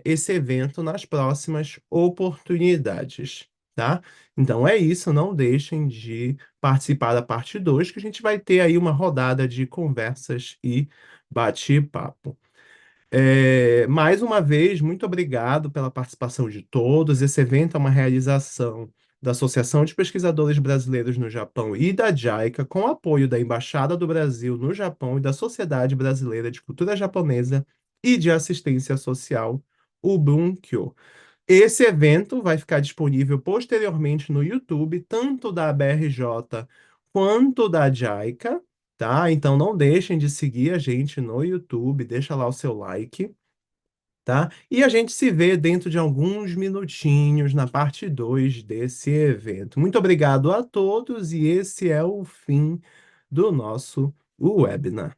esse evento nas próximas oportunidades, tá? Então é isso, não deixem de participar da parte 2, que a gente vai ter aí uma rodada de conversas e bate-papo. Mais uma vez, muito obrigado pela participação de todos. Esse evento é uma realização da Associação de Pesquisadores Brasileiros no Japão e da JICA, com apoio da Embaixada do Brasil no Japão e da Sociedade Brasileira de Cultura Japonesa e de Assistência Social, o Bunkyo. Esse evento vai ficar disponível posteriormente no YouTube, tanto da BRJ quanto da JICA, tá? Então não deixem de seguir a gente no YouTube, deixa lá o seu like, tá? E a gente se vê dentro de alguns minutinhos na parte 2 desse evento. Muito obrigado a todos e esse é o fim do nosso webinar.